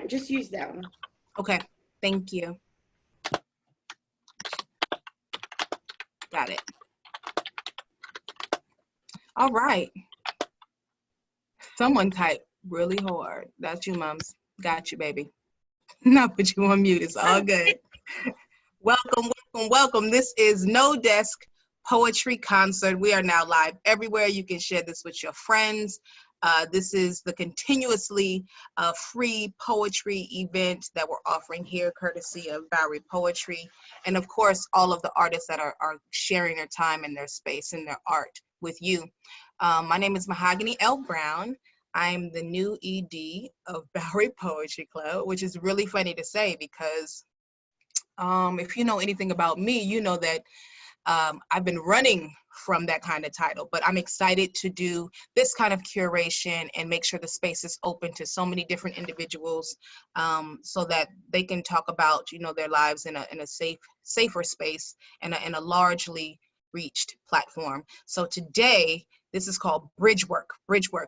Just use that one. Okay, thank you. Got it. All right. Someone typed really hard. That's you, moms. Got you, baby. Now put you on mute. It's all good. Welcome, welcome, welcome. This is No Desk Poetry Concert. We are now live everywhere. You can share this with your friends. This is the continuously free poetry event that we're offering here, courtesy of Bowery Poetry. And of course, all of the artists that are sharing their time and their space and their art with you. My name is Camonghne L. Brown. I'm the new ED of Bowery Poetry Club, which is really funny to say because if you know anything about me, you know that I've been running from that kind of title, but I'm excited to do this kind of curation and make sure the space is open to so many different individuals so that they can talk about, you know, their lives in a safer space and a largely reached platform. So today, this is called Bridge Work.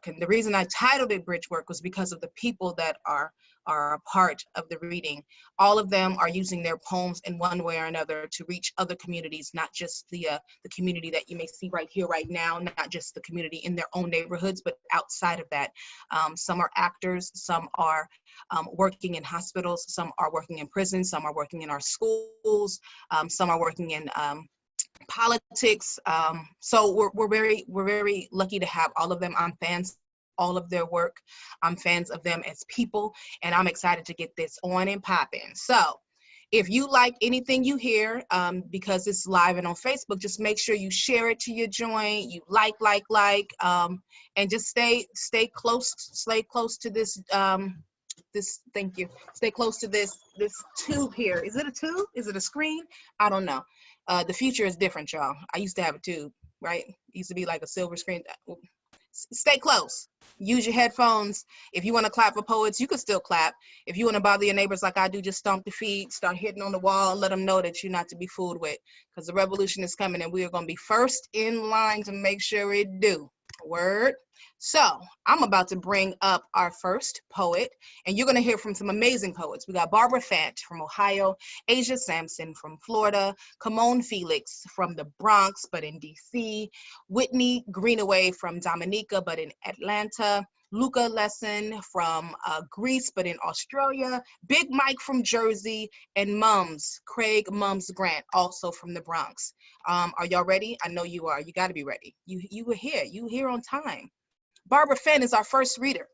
And the reason I titled it Bridge Work was because of the people that are a part of the reading. All of them are using their poems in one way or another to reach other communities, not just the community that you may see right here, right now, not just the community in their own neighborhoods, but outside of that. Some are actors, some are working in hospitals, some are working in prisons, some are working in our schools, some are working in politics. So we're very lucky to have all of them. I'm fans of all of their work. I'm fans of them as people, and I'm excited to get this on and popping. So if you like anything you hear, because it's live and on Facebook, just make sure you share it to your joint, you like, and just stay close to this, thank you. Stay close to this tube here. Is it a tube? Is it a screen? I don't know. The future is different, y'all. I used to have a tube, right? It used to be like a silver screen. Stay close. Use your headphones. If you want to clap for poets, you can still clap. If you want to bother your neighbors like I do, just stomp the feet, start hitting on the wall, let them know that you're not to be fooled with, because the revolution is coming and we are going to be first in line to make sure it do. Word. So I'm about to bring up our first poet, and you're going to hear from some amazing poets. We got Barbara Fant from Ohio, Asia Sampson from Florida, Camonghne Felix from the Bronx, but in DC, Whitney Greenaway from Dominica, but in Atlanta, Luka Lesson from Greece, but in Australia, Big Mike from Jersey, and Craig Mums Grant, also from the Bronx. Are y'all ready? I know you are. You got to be ready. You were here. You were here on time. Barbara Fant is our first reader.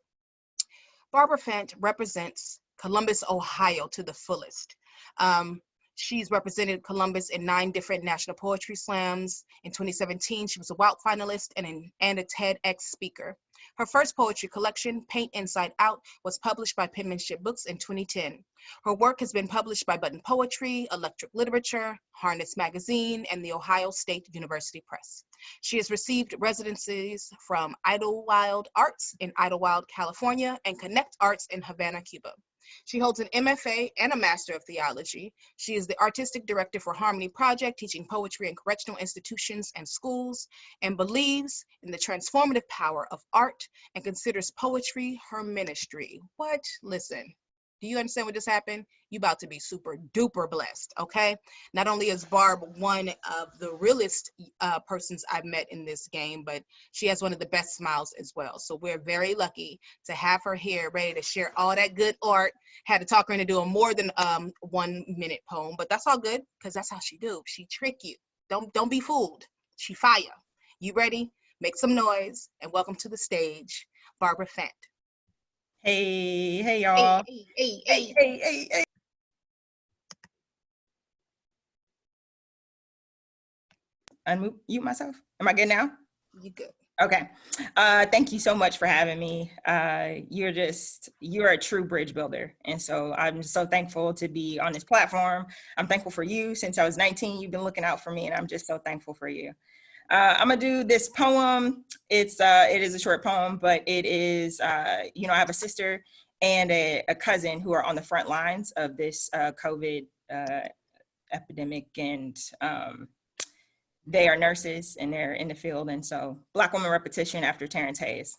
Barbara Fant represents Columbus, Ohio to the fullest. She's represented Columbus in 9 different national poetry slams. In 2017, she was a WOUT finalist and a TEDx speaker. Her first poetry collection, Paint Inside Out, was published by Penmanship Books in 2010. Her work has been published by Button Poetry, Electric Literature, Harness Magazine, and the Ohio State University Press. She has received residencies from Idlewild Arts in Idlewild, California, and Connect Arts in Havana, Cuba. She holds an MFA and a Master of Theology. She is the Artistic Director for Harmony Project, teaching poetry in correctional institutions and schools, and believes in the transformative power of art and considers poetry her ministry. What? Listen. Do you understand what just happened? You about to be super duper blessed, okay? Not only is Barb one of the realest persons I've met in this game, but she has one of the best smiles as well. So we're very lucky to have her here ready to share all that good art. Had to talk her into doing more than 1 minute poem, but that's all good because that's how she do. She trick you. Don't be fooled. She fire. You ready? Make some noise and welcome to the stage, Barbara Fant. Hey y'all. Hey. Unmute myself. Am I good now? You good. Okay. Thank you so much for having me. You're a true bridge builder. And so I'm so thankful to be on this platform. I'm thankful for you. Since I was 19, you've been looking out for me, and I'm just so thankful for you. I'm gonna do this poem. It is a short poem, but it is, I have a sister and a cousin who are on the front lines of this COVID epidemic, and they are nurses and they're in the field. And so Black woman repetition after Terrence Hayes.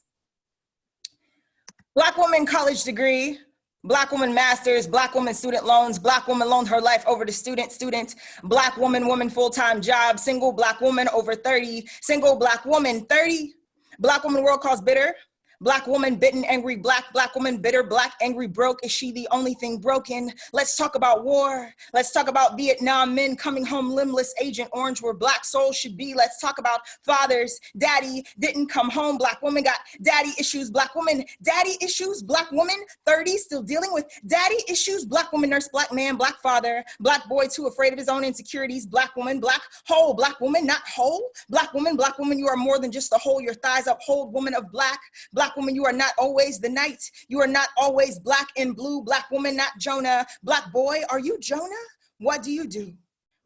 Black woman college degree, Black woman masters, Black woman student loans, Black woman loaned her life over to student, Black woman full-time job, single Black woman over 30, single Black woman 30, Black woman world calls bitter, Black woman bitten, angry, Black woman bitter, Black angry, broke. Is she the only thing broken? Let's talk about war. Let's talk about Vietnam men coming home limbless, Agent Orange, where Black souls should be. Let's talk about fathers. Daddy didn't come home. Black woman got daddy issues. Black woman, daddy issues. Black woman, 30, still dealing with daddy issues. Black woman, nurse, Black man, Black father, Black boy, too afraid of his own insecurities. Black woman, Black whole. Black woman, not whole. Black woman, you are more than just a hole. Your thighs uphold, woman of Black. Black woman, you are not always the night. You are not always Black and blue. Black woman, not Jonah. Black boy, are you Jonah? What do you do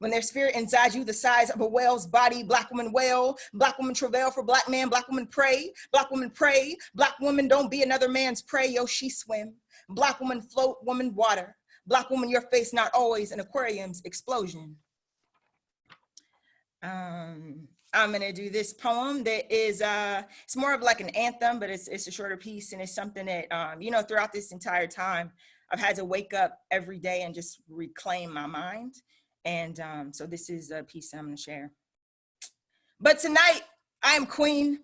when there's fear inside you the size of a whale's body? Black woman wail. Black woman travail for Black man. Black woman pray. Black woman pray. Black woman don't be another man's prey. Yo, she swim. Black woman float. Woman water. Black woman, your face not always an aquarium's explosion. I'm gonna do this poem that is, it's more of like an anthem, but it's a shorter piece, and it's something that, you know, throughout this entire time, I've had to wake up every day and just reclaim my mind. And so this is a piece that I'm gonna share. But tonight, I am queen.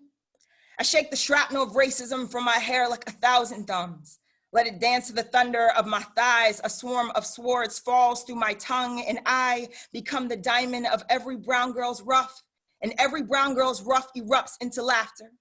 I shake the shrapnel of racism from my hair like 1,000 thumbs. Let it dance to the thunder of my thighs. A swarm of swords falls through my tongue, and I become the diamond of every brown girl's rough. And every brown girl's rough erupts into laughter.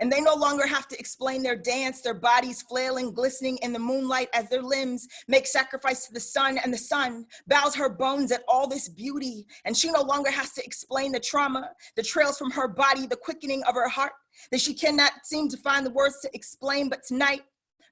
And they no longer have to explain their dance, their bodies flailing, glistening in the moonlight as their limbs make sacrifice to the sun, and the sun bows her bones at all this beauty. And she no longer has to explain the trauma, the trails from her body, the quickening of her heart, that she cannot seem to find the words to explain. But tonight,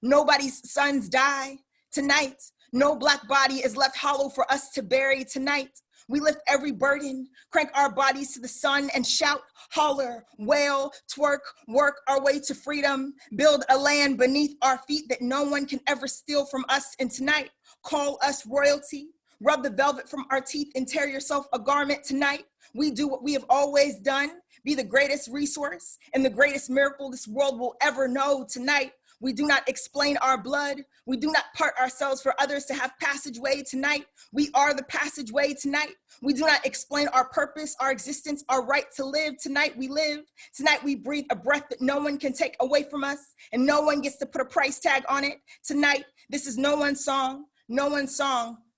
nobody's sons die. Tonight, no Black body is left hollow for us to bury. Tonight, we lift every burden, crank our bodies to the sun, and shout, holler, wail, twerk, work our way to freedom, build a land beneath our feet that no one can ever steal from us. And tonight, call us royalty, rub the velvet from our teeth and tear yourself a garment. Tonight, we do what we have always done, be the greatest resource and the greatest miracle this world will ever know. Tonight, we do not explain our blood. We do not part ourselves for others to have passageway. Tonight, we are the passageway. Tonight, we do not explain our purpose, our existence, our right to live. Tonight, we live. Tonight, we breathe a breath that no one can take away from us, and no one gets to put a price tag on it. Tonight, this is no one's song,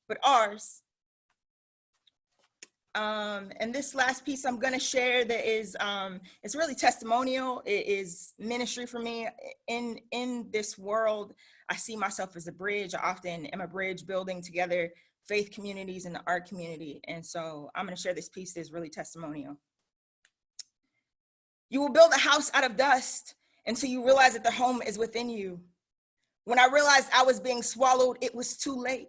but ours. And this last piece I'm gonna share that is, it's really testimonial. It is ministry for me. In this world, I see myself as a bridge. I often am a bridge building together faith communities and the art community. And so I'm gonna share this piece that is really testimonial. You will build a house out of dust until you realize that the home is within you. When I realized I was being swallowed, it was too late.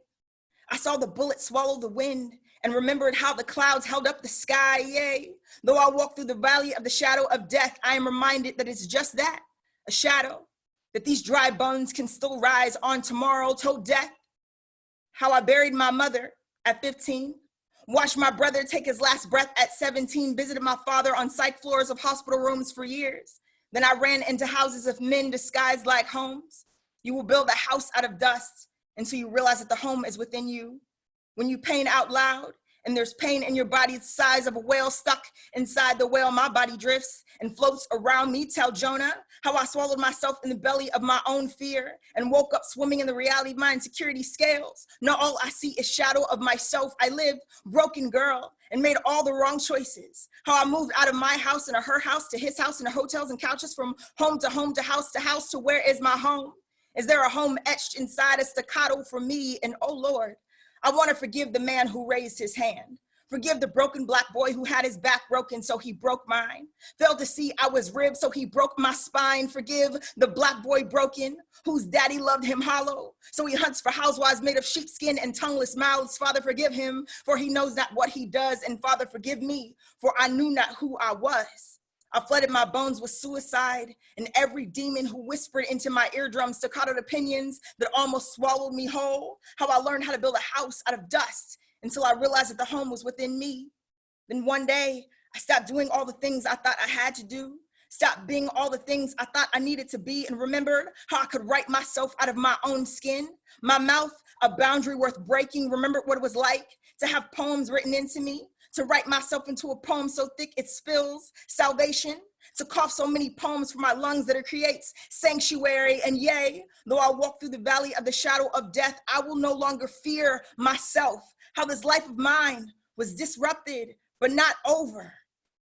I saw the bullet swallow the wind and remembered how the clouds held up the sky, yay. Though I walk through the valley of the shadow of death, I am reminded that it's just that, a shadow, that these dry bones can still rise on tomorrow. Told death how I buried my mother at 15, watched my brother take his last breath at 17, visited my father on psych floors of hospital rooms for years. Then I ran into houses of men disguised like homes. You will build a house out of dust until you realize that the home is within you. When you pain out loud and there's pain in your body the size of a whale stuck inside the whale, my body drifts and floats around me. Tell Jonah how I swallowed myself in the belly of my own fear and woke up swimming in the reality of my insecurity scales. Now all I see is shadow of myself. I lived broken girl and made all the wrong choices. How I moved out of my house and her house to his house and the hotels and couches, from home to house to where is my home? Is there a home etched inside a staccato for me? And oh Lord, I want to forgive the man who raised his hand. Forgive the broken Black boy who had his back broken, so he broke mine. Failed to see I was ribbed, so he broke my spine. Forgive the Black boy broken, whose daddy loved him hollow, so he hunts for housewives made of sheepskin and tongueless mouths. Father, forgive him, for he knows not what he does. And Father, forgive me, for I knew not who I was. I flooded my bones with suicide, and every demon who whispered into my eardrums staccato opinions that almost swallowed me whole. How I learned how to build a house out of dust until I realized that the home was within me. Then one day, I stopped doing all the things I thought I had to do. Stop being all the things I thought I needed to be, and remembered how I could write myself out of my own skin. My mouth, a boundary worth breaking. Remembered what it was like to have poems written into me, to write myself into a poem so thick it spills salvation, to cough so many poems from my lungs that it creates sanctuary. And yea, though I walk through the valley of the shadow of death, I will no longer fear myself. How this life of mine was disrupted, but not over.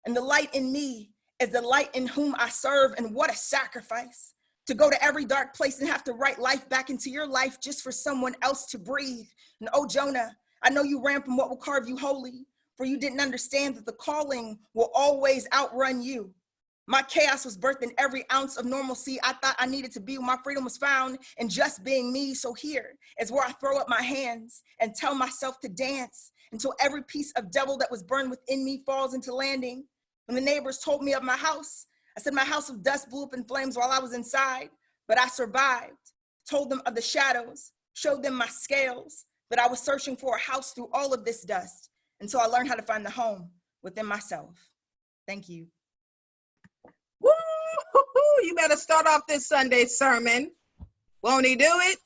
And the light in me is the light in whom I serve. And what a sacrifice to go to every dark place and have to write life back into your life just for someone else to breathe. And oh, Jonah, I know you ran from what will carve you holy, for you didn't understand that the calling will always outrun you. My chaos was birthed in every ounce of normalcy I thought I needed to be. My freedom was found in just being me. So here is where I throw up my hands and tell myself to dance until every piece of devil that was burned within me falls into landing. When the neighbors told me of my house, I said my house of dust blew up in flames while I was inside, but I survived. Told them of the shadows, showed them my scales, that I was searching for a house through all of this dust until I learned how to find the home within myself. Thank you. Woo! You better start off this Sunday sermon. Won't he do it?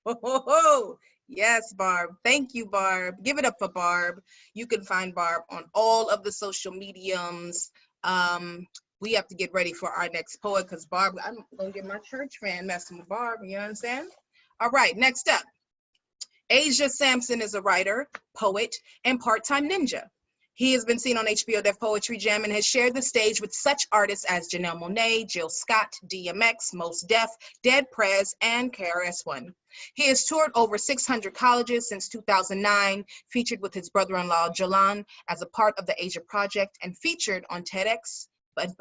Oh, yes, Barb. Thank you, Barb. Give it up for Barb. You can find Barb on all of the social mediums. We have to get ready for our next poet because Barb, I'm going to get my church fan messing with Barb. You understand? All right, next up. Asia Sampson is a writer, poet, and part-time ninja. He has been seen on HBO Def Poetry Jam and has shared the stage with such artists as Janelle Monáe, Jill Scott, DMX, Mos Def, Dead Prez, and KRS-One. He has toured over 600 colleges since 2009, featured with his brother-in-law Jalan as a part of the Asia Project, and featured on TEDx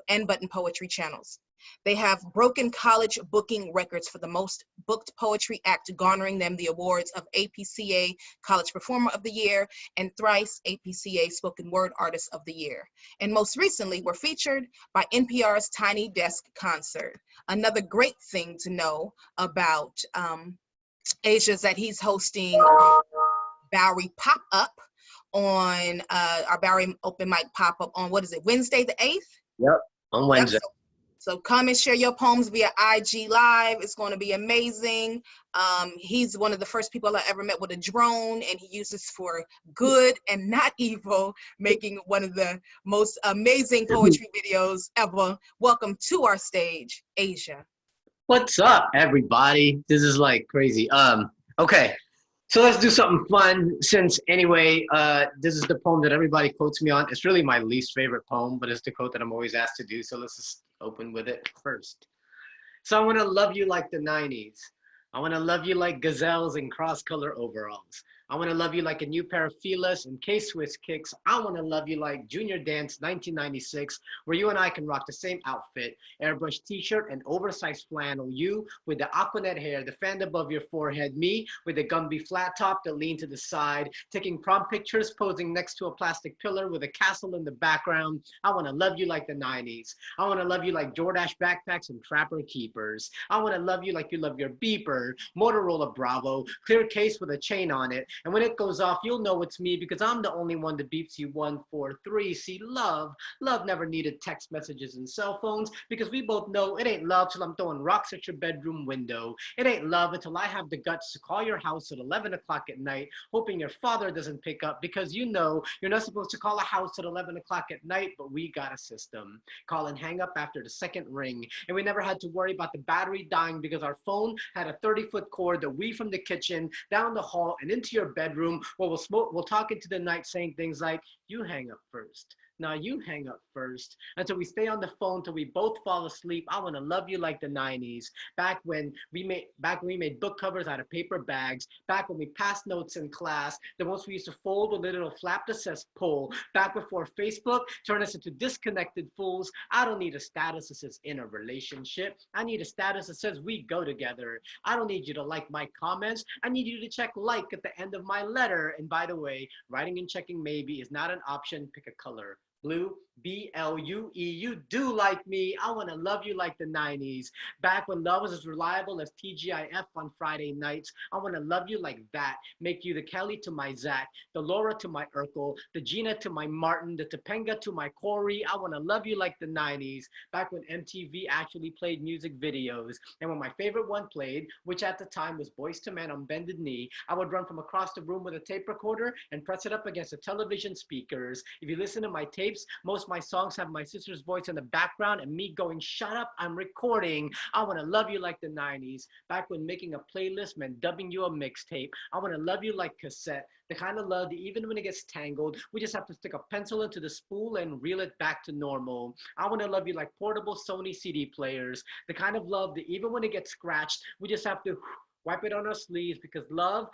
and Button Poetry channels. They have broken college booking records for the most booked poetry act, garnering them the awards of APCA College Performer of the Year and thrice APCA Spoken Word Artist of the Year. And most recently were featured by NPR's Tiny Desk Concert. Another great thing to know about Asia is that he's hosting Bowery Pop-Up on our Bowery Open Mic Pop-Up on, what is it, Wednesday the 8th? Yep, on Wednesday. Yep. So come and share your poems via IG Live. It's going to be amazing. He's one of the first people I ever met with a drone, and he uses for good and not evil, making one of the most amazing poetry videos ever. Welcome to our stage, Asia. What's up, everybody? This is like crazy. Okay, so let's do something fun. Since anyway, this is the poem that everybody quotes me on. It's really my least favorite poem, but it's the quote that I'm always asked to do. So let's just open with it first. So I want to love you like the 90s. I want to love you like gazelles in cross-color overalls. I want to love you like a new pair of Felix and K-Swiss kicks. I want to love you like Junior Dance 1996, where you and I can rock the same outfit, airbrush t-shirt and oversized flannel. You with the Aquanet hair, the fan above your forehead. Me with the Gumby flat top that lean to the side, taking prom pictures, posing next to a plastic pillar with a castle in the background. I want to love you like the 90s. I want to love you like DoorDash backpacks and Trapper Keepers. I want to love you like you love your beeper, Motorola Bravo, clear case with a chain on it. And when it goes off, you'll know it's me because I'm the only one that beeps you 143. See, love never needed text messages and cell phones because we both know it ain't love till I'm throwing rocks at your bedroom window. It ain't love until I have the guts to call your house at 11 o'clock at night, hoping your father doesn't pick up because you know you're not supposed to call a house at 11 o'clock at night, but we got a system. Call and hang up after the second ring. And we never had to worry about the battery dying because our phone had a 30-foot cord that we from the kitchen, down the hall, and into your bedroom where we'll talk into the night saying things like, you hang up first. Now you hang up first until we stay on the phone till we both fall asleep. I want to love you like the 90s. Back when we made book covers out of paper bags. Back when we passed notes in class. The ones we used to fold with a little flap that says pull. Back before Facebook turned us into disconnected fools. I don't need a status that says in a relationship. I need a status that says we go together. I don't need you to like my comments. I need you to check like at the end of my letter. And by the way, writing and checking maybe is not an option. Pick a color. Blue, BLUE. You do like me. I want to love you like the 90s. Back when love was as reliable as TGIF on Friday nights. I want to love you like that. Make you the Kelly to my Zach, the Laura to my Urkel, the Gina to my Martin, the Topanga to my Corey. I want to love you like the 90s. Back when MTV actually played music videos. And when my favorite one played, which at the time was Boyz II Men on Bended Knee, I would run from across the room with a tape recorder and press it up against the television speakers. If you listen to my tapes, most of my songs have my sister's voice in the background and me going, shut up, I'm recording. I want to love you like the 90s. Back when making a playlist meant dubbing you a mixtape. I want to love you like cassette. The kind of love that even when it gets tangled, we just have to stick a pencil into the spool and reel it back to normal. I want to love you like portable Sony CD players. The kind of love that even when it gets scratched, we just have to wipe it on our sleeves because love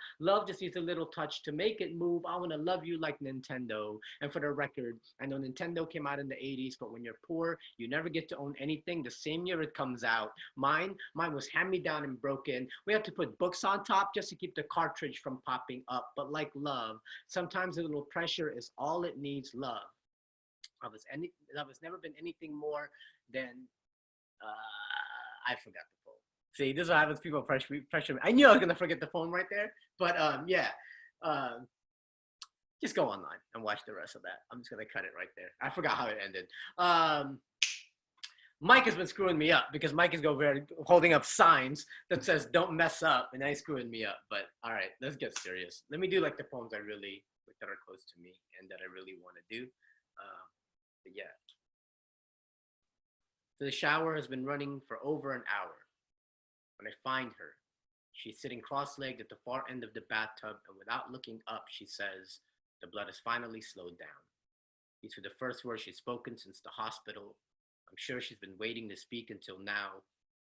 just needs a little touch to make it move. I want to love you like Nintendo. And for the record, I know Nintendo came out in the 80s, but when you're poor, you never get to own anything the same year it comes out. Mine was hand-me-down and broken. We have to put books on top just to keep the cartridge from popping up. But like love, sometimes a little pressure is all it needs. Love. Love has never been anything more than, I forgot the poem. See, this is what happens, people pressure me. I knew I was gonna forget the poem right there, but yeah. Just go online and watch the rest of that. I'm just gonna cut it right there. I forgot how it ended. Mike has been screwing me up because Mike is holding up signs that says "Don't mess up," and he's screwing me up. But all right, let's get serious. Let me do like the poems that are close to me and that I really want to do. But yeah. So the shower has been running for over an hour. When I find her, she's sitting cross-legged at the far end of the bathtub, and without looking up, she says, the blood has finally slowed down. These were the first words she's spoken since the hospital. I'm sure she's been waiting to speak until now,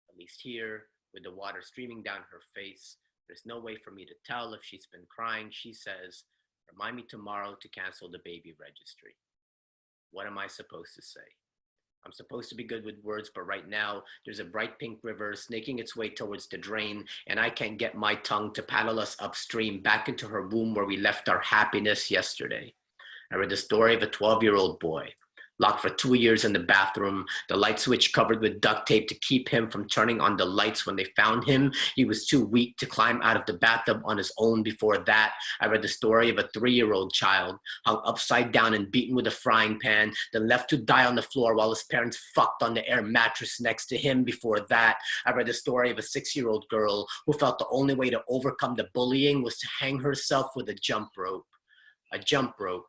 at least here, with the water streaming down her face. There's no way for me to tell if she's been crying. She says, remind me tomorrow to cancel the baby registry. What am I supposed to say? I'm supposed to be good with words, but right now there's a bright pink river snaking its way towards the drain, and I can't get my tongue to paddle us upstream back into her womb where we left our happiness yesterday. I read the story of a 12-year-old boy, locked for 2 years in the bathroom, the light switch covered with duct tape to keep him from turning on the lights. When they found him, he was too weak to climb out of the bathtub on his own. Before that, I read the story of a 3-year-old child hung upside down and beaten with a frying pan, then left to die on the floor while his parents fucked on the air mattress next to him. Before that, I read the story of a 6-year-old girl who felt the only way to overcome the bullying was to hang herself with a jump rope. A jump rope.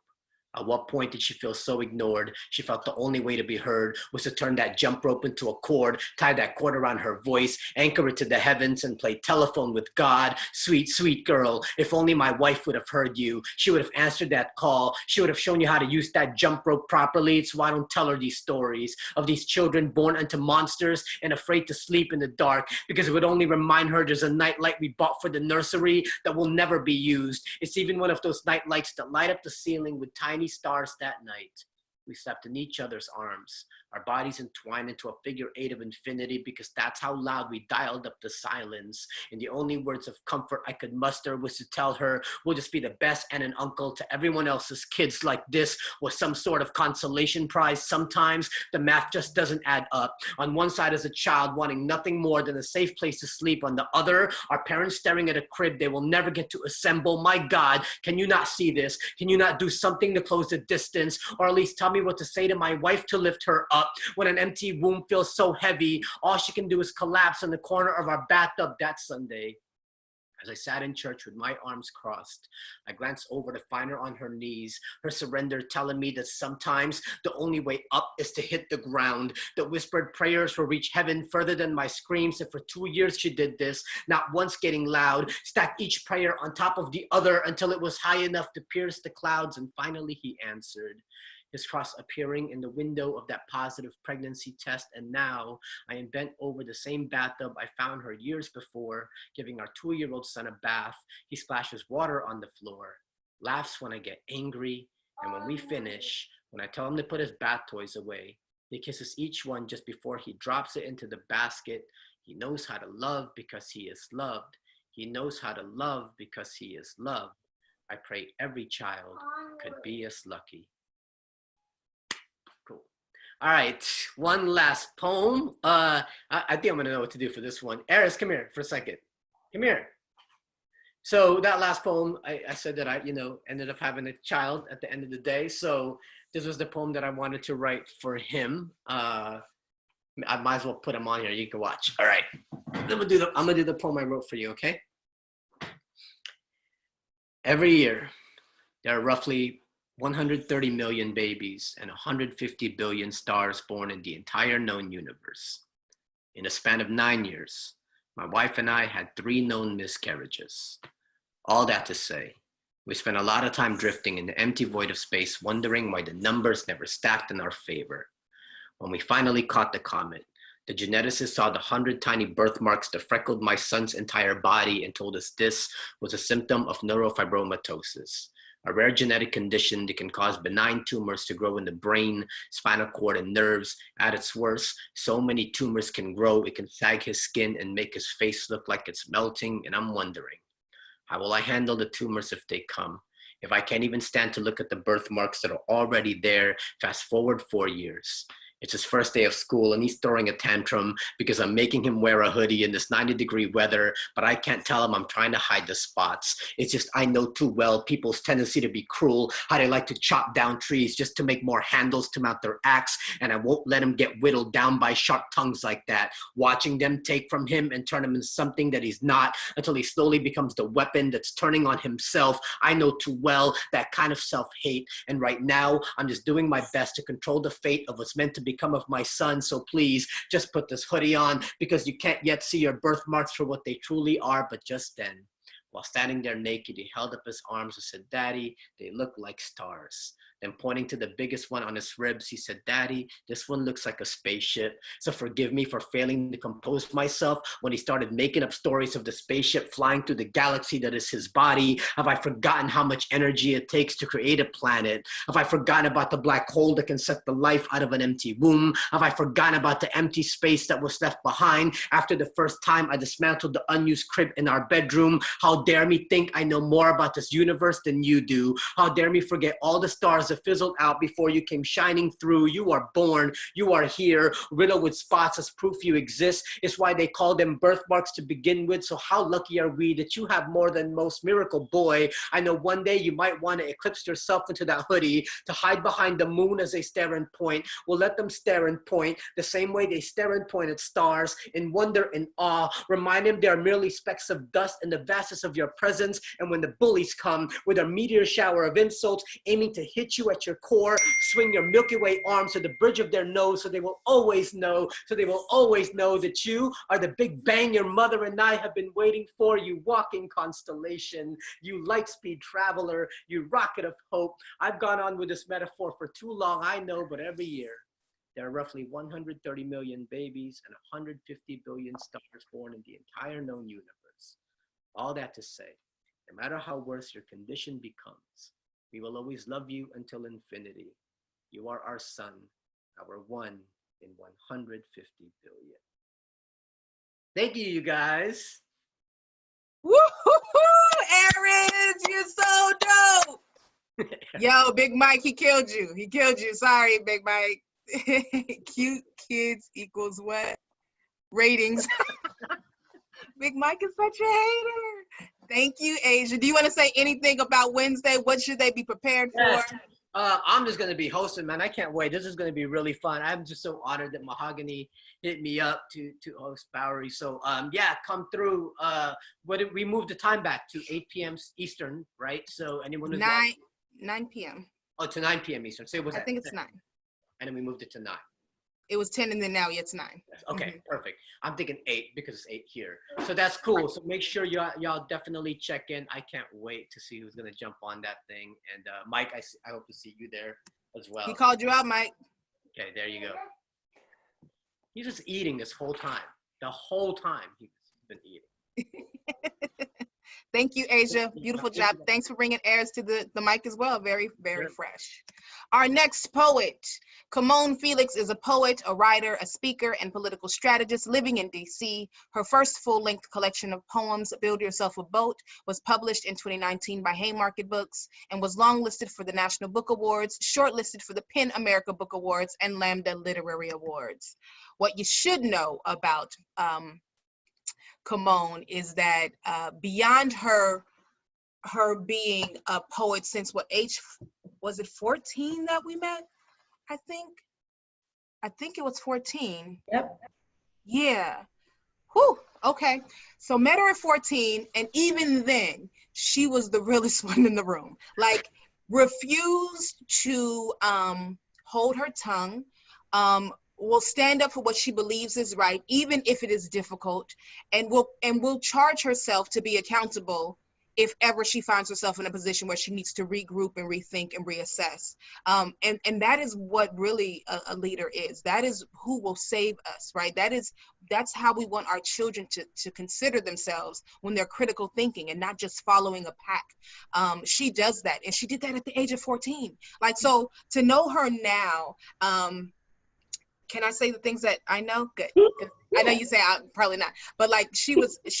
At what point did she feel so ignored? She felt the only way to be heard was to turn that jump rope into a cord, tie that cord around her voice, anchor it to the heavens, and play telephone with God. Sweet, sweet girl, if only my wife would have heard you. She would have answered that call. She would have shown you how to use that jump rope properly. It's why I don't tell her these stories of these children born into monsters and afraid to sleep in the dark, because it would only remind her there's a nightlight we bought for the nursery that will never be used. It's even one of those night lights that light up the ceiling with tiny stars. That night, we slept in each other's arms, our bodies entwined into a figure 8 of infinity, because that's how loud we dialed up the silence. And the only words of comfort I could muster was to tell her we'll just be the best and an uncle to everyone else's kids. Like this was some sort of consolation prize. Sometimes the math just doesn't add up. On one side is a child wanting nothing more than a safe place to sleep. On the other, our parents staring at a crib they will never get to assemble. My God, can you not see this? Can you not do something to close the distance? Or at least tell me what to say to my wife to lift her up. When an empty womb feels so heavy, all she can do is collapse in the corner of our bathtub that Sunday. As I sat in church with my arms crossed, I glanced over to find her on her knees, her surrender telling me that sometimes the only way up is to hit the ground. The whispered prayers will reach heaven further than my screams, and for 2 years she did this, not once getting loud, stacked each prayer on top of the other until it was high enough to pierce the clouds, and finally he answered. His cross appearing in the window of that positive pregnancy test, and now I am bent over the same bathtub I found her years before, giving our 2-year-old son a bath. He splashes water on the floor, laughs when I get angry, and when we finish, when I tell him to put his bath toys away, he kisses each one just before he drops it into the basket. He knows how to love because he is loved. He knows how to love because he is loved. I pray every child could be as lucky. Cool. All right, one last poem. I think I'm gonna know what to do for this one. Eris, come here for a second. Come here. So that last poem, I said that I, ended up having a child at the end of the day. So this was the poem that I wanted to write for him. I might as well put him on here. You can watch. All right, I'm gonna do the poem I wrote for you. Okay. Every year, there are roughly 130 million babies and 150 billion stars born in the entire known universe. In a span of 9 years, my wife and I had 3 known miscarriages. All that to say, we spent a lot of time drifting in the empty void of space, wondering why the numbers never stacked in our favor. When we finally caught the comet, the geneticist saw the 100 tiny birthmarks that freckled my son's entire body and told us this was a symptom of neurofibromatosis, a rare genetic condition that can cause benign tumors to grow in the brain, spinal cord, and nerves. At its worst, so many tumors can grow, it can sag his skin and make his face look like it's melting, and I'm wondering, how will I handle the tumors if they come? If I can't even stand to look at the birthmarks that are already there, fast forward 4 years. It's his first day of school and he's throwing a tantrum because I'm making him wear a hoodie in this 90-degree weather, but I can't tell him I'm trying to hide the spots. It's just I know too well people's tendency to be cruel, how they like to chop down trees just to make more handles to mount their axe, and I won't let him get whittled down by sharp tongues like that, watching them take from him and turn him into something that he's not until he slowly becomes the weapon that's turning on himself. I know too well that kind of self-hate, and right now I'm just doing my best to control the fate of what's meant to become of my son. So please just put this hoodie on because you can't yet see your birthmarks for what they truly are. But just then, while standing there naked, he held up his arms and said, "Daddy, they look like stars." Then pointing to the biggest one on his ribs, he said, "Daddy, this one looks like a spaceship. So forgive me for failing to compose myself when he started making up stories of the spaceship flying through the galaxy that is his body. Have I forgotten how much energy it takes to create a planet? Have I forgotten about the black hole that can suck the life out of an empty womb? Have I forgotten about the empty space that was left behind after the first time I dismantled the unused crib in our bedroom? How dare me think I know more about this universe than you do? How dare me forget all the stars that fizzled out before you came shining through? You are born, you are here, riddled with spots as proof you exist. It's why they call them birthmarks to begin with. So how lucky are we that you have more than most, miracle boy? I know one day you might want to eclipse yourself into that hoodie to hide behind the moon as they stare and point. We'll let them stare and point the same way they stare and point at stars in wonder and awe. Remind them they are merely specks of dust in the vastness of your presence. And when the bullies come with a meteor shower of insults aiming to hit you at your core, swing your Milky Way arms to the bridge of their nose so they will always know, that you are the big bang your mother and I have been waiting for. You walking constellation, you light speed traveler, you rocket of hope. I've gone on with this metaphor for too long, I know, but every year there are roughly 130 million babies and 150 billion stars born in the entire known universe. All that to say, no matter how worse your condition becomes, we will always love you until infinity. You are our son, our 1 in 150 billion. Thank you, you guys. Woo-hoo-hoo, Aaron, you're so dope. Yo, Big Mike, he killed you. He killed you. Sorry, Big Mike. Cute kids equals what? Ratings. Big Mike is such a hater. Thank you, Asia. Do you want to say anything about Wednesday? What should they be prepared for? Yes. I'm just going to be hosting, man. I can't wait. This is going to be really fun. I'm just so honored that Mahogany hit me up to host Bowery. So, yeah, come through. We moved the time back to 8 p.m. Eastern, right? So anyone who's 9 p.m. Oh, to 9 p.m. Eastern. So I think it's 9. And then we moved it to 9. It was 10 and then now it's 9. Okay, perfect. I'm thinking 8 because it's 8 here. So that's cool. So make sure y'all definitely check in. I can't wait to see who's going to jump on that thing. And Mike, I hope to see you there as well. He called you out, Mike. Okay, there you go. He's just eating this whole time. The whole time he's been eating. Thank you, Asia. Beautiful job. Thanks for bringing airs to the mic as well. Very, very fresh. Our next poet, Camonghne Felix, is a poet, a writer, a speaker, and political strategist living in DC. Her first full-length collection of poems, Build Yourself a Boat, was published in 2019 by Haymarket Books and was longlisted for the National Book Awards, shortlisted for the PEN America Book Awards, and Lambda Literary Awards. What you should know about Camonghne is that beyond her being a poet since what age was it, 14 that we met? I think it was 14. Yep. Yeah. Whew. Okay. So met her at 14, and even then she was the realest one in the room. Like, refused to hold her tongue. Will stand up for what she believes is right, even if it is difficult, and will charge herself to be accountable if ever she finds herself in a position where she needs to regroup and rethink and reassess. And that is what really a leader is. That is who will save us, right? That's how we want our children to consider themselves when they're critical thinking and not just following a pack. She does that, and she did that at the age of 14. Like, so to know her now, can I say the things that I know? Good. I know you say I'm probably not, but like she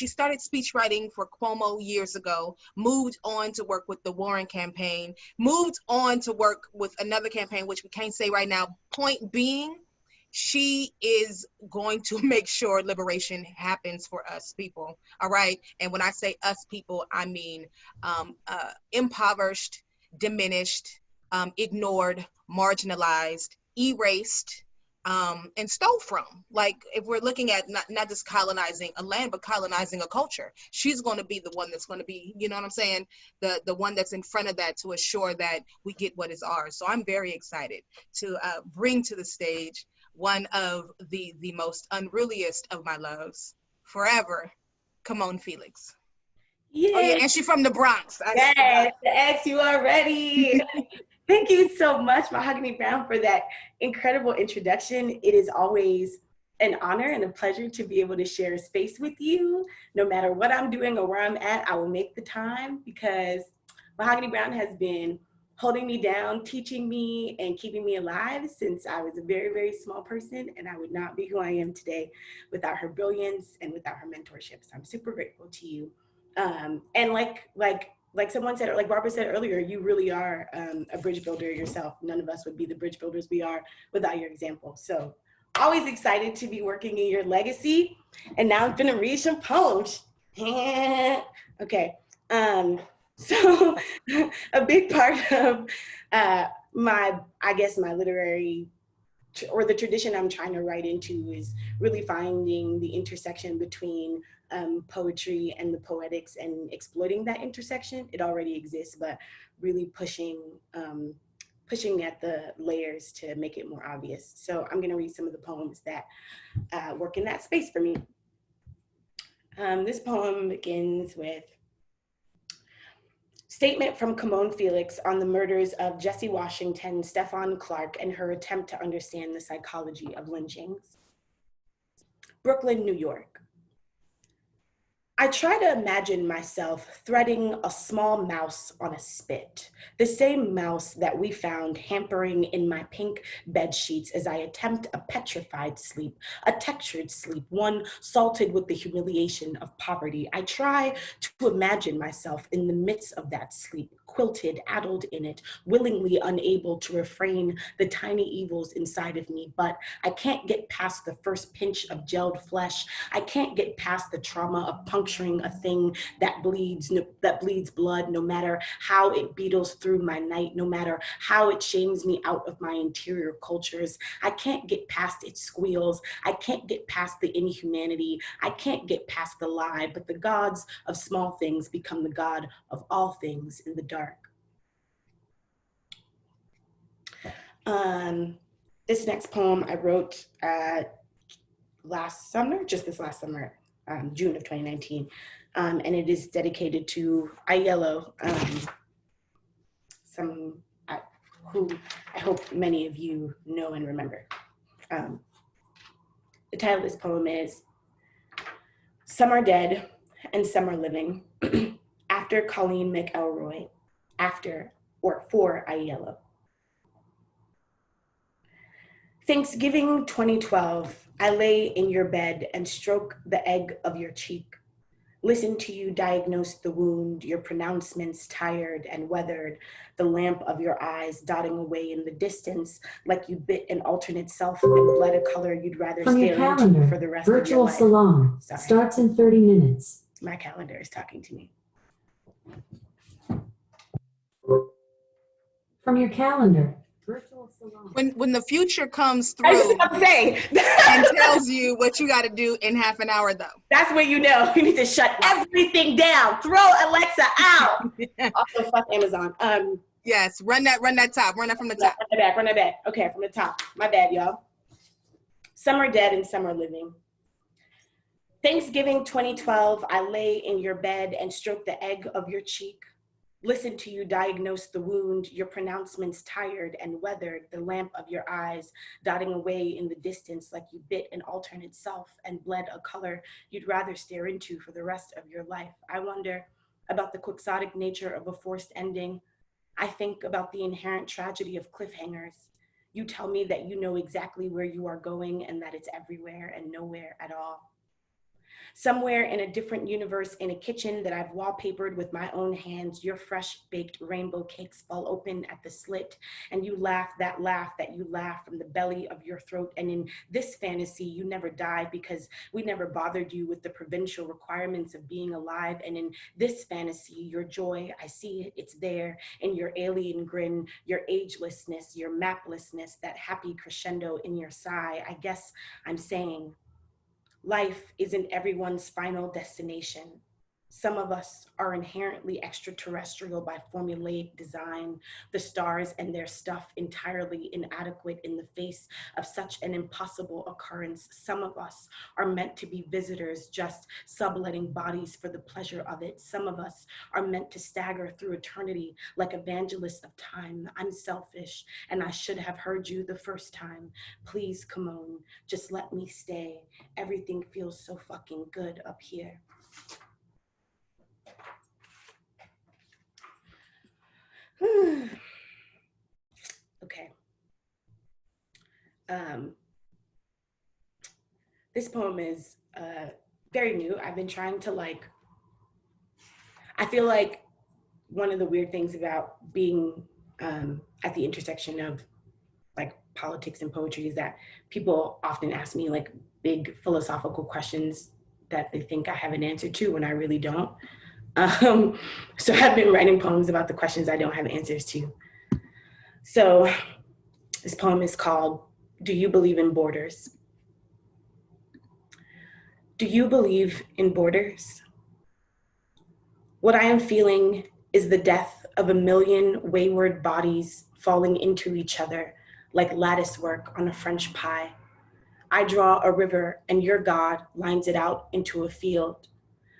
started speech writing for Cuomo years ago, moved on to work with the Warren campaign, moved on to work with another campaign, which we can't say right now. Point being, she is going to make sure liberation happens for us people. All right. And when I say us people, I mean impoverished, diminished, ignored, marginalized, erased, and stole from. Like, if we're looking at not just colonizing a land, but colonizing a culture, she's going to be the one that's going to be, you know what I'm saying, the one that's in front of that to assure that we get what is ours. So I'm very excited to bring to the stage one of the most unruliest of my loves, forever, Camonghne Felix. Yeah. Oh yeah, and she's from the Bronx. Yes, the X, you are ready. Thank you so much, Mahogany Brown, for that incredible introduction. It is always an honor and a pleasure to be able to share space with you. No matter what I'm doing or where I'm at, I will make the time, because Mahogany Brown has been holding me down, teaching me, and keeping me alive since I was a very, very small person, and I would not be who I am today without her brilliance and without her mentorship. So I'm super grateful to you. And like someone said, like Barbara said earlier, you really are a bridge builder yourself. None of us would be the bridge builders we are without your example. So always excited to be working in your legacy. And now I'm gonna read some poems. Okay, so a big part of my literary, or the tradition I'm trying to write into, is really finding the intersection between poetry and the poetics and exploiting that intersection. It already exists, but really pushing at the layers to make it more obvious. So I'm gonna read some of the poems that work in that space for me. This poem begins with: Statement from Camonghne Felix on the murders of Jesse Washington, Stephon Clark, and her attempt to understand the psychology of lynchings. Brooklyn, New York. I try to imagine myself threading a small mouse on a spit, the same mouse that we found hampering in my pink bed sheets as I attempt a petrified sleep, a textured sleep, one salted with the humiliation of poverty. I try to imagine myself in the midst of that sleep, quilted, addled in it, willingly unable to refrain the tiny evils inside of me, but I can't get past the first pinch of gelled flesh. I can't get past the trauma of puncturing a thing that bleeds blood, no matter how it beetles through my night, no matter how it shames me out of my interior cultures. I can't get past its squeals. I can't get past the inhumanity. I can't get past the lie, but the gods of small things become the God of all things in the dark. This next poem I wrote just this last summer, June of 2019, and it is dedicated to Aiello, who I hope many of you know and remember. The title of this poem is Some Are Dead and Some Are Living. after Colleen McElroy, after or for Aiello. Thanksgiving 2012, I lay in your bed and stroke the egg of your cheek. Listen to you diagnose the wound, your pronouncements tired and weathered, the lamp of your eyes dotting away in the distance like you bit an alternate self and bled a color you'd rather stare into for the rest of your life. Virtual salon starts in 30 minutes. My calendar is talking to me. From your calendar. Virtual salon. When the future comes I was through about to say. and tells you what you got to do in half an hour, though. That's when you know you need to shut everything down. Throw Alexa out. Also, fuck Amazon. Yes, run that top. Run that from the top. Run that back. Okay, from the top. My bad, y'all. Some are dead and some are living. Thanksgiving 2012, I lay in your bed and stroke the egg of your cheek. Listen to you diagnose the wound, your pronouncements tired and weathered, the lamp of your eyes dotting away in the distance like you bit an alternate self and bled a color you'd rather stare into for the rest of your life. I wonder about the quixotic nature of a forced ending. I think about the inherent tragedy of cliffhangers. You tell me that you know exactly where you are going and that it's everywhere and nowhere at all. Somewhere in a different universe, in a kitchen that I've wallpapered with my own hands, your fresh baked rainbow cakes fall open at the slit and you laugh that you laugh from the belly of your throat. And in this fantasy, you never die because we never bothered you with the provincial requirements of being alive. And in this fantasy, your joy, I see it, it's there in your alien grin, your agelessness, your maplessness, that happy crescendo in your sigh. I guess I'm saying, life isn't everyone's final destination. Some of us are inherently extraterrestrial by formulaic design, the stars and their stuff entirely inadequate in the face of such an impossible occurrence. Some of us are meant to be visitors, just subletting bodies for the pleasure of it. Some of us are meant to stagger through eternity like evangelists of time. I'm selfish, and I should have heard you the first time. Please, Camonghne, just let me stay. Everything feels so fucking good up here. Okay. This poem is very new. I've been trying to I feel like one of the weird things about being at the intersection of politics and poetry is that people often ask me big philosophical questions that they think I have an answer to when I really don't. So I've been writing poems about the questions I don't have answers to. So this poem is called, Do You Believe in Borders? Do you believe in borders? What I am feeling is the death of a million wayward bodies falling into each other like lattice work on a French pie. I draw a river and your God lines it out into a field.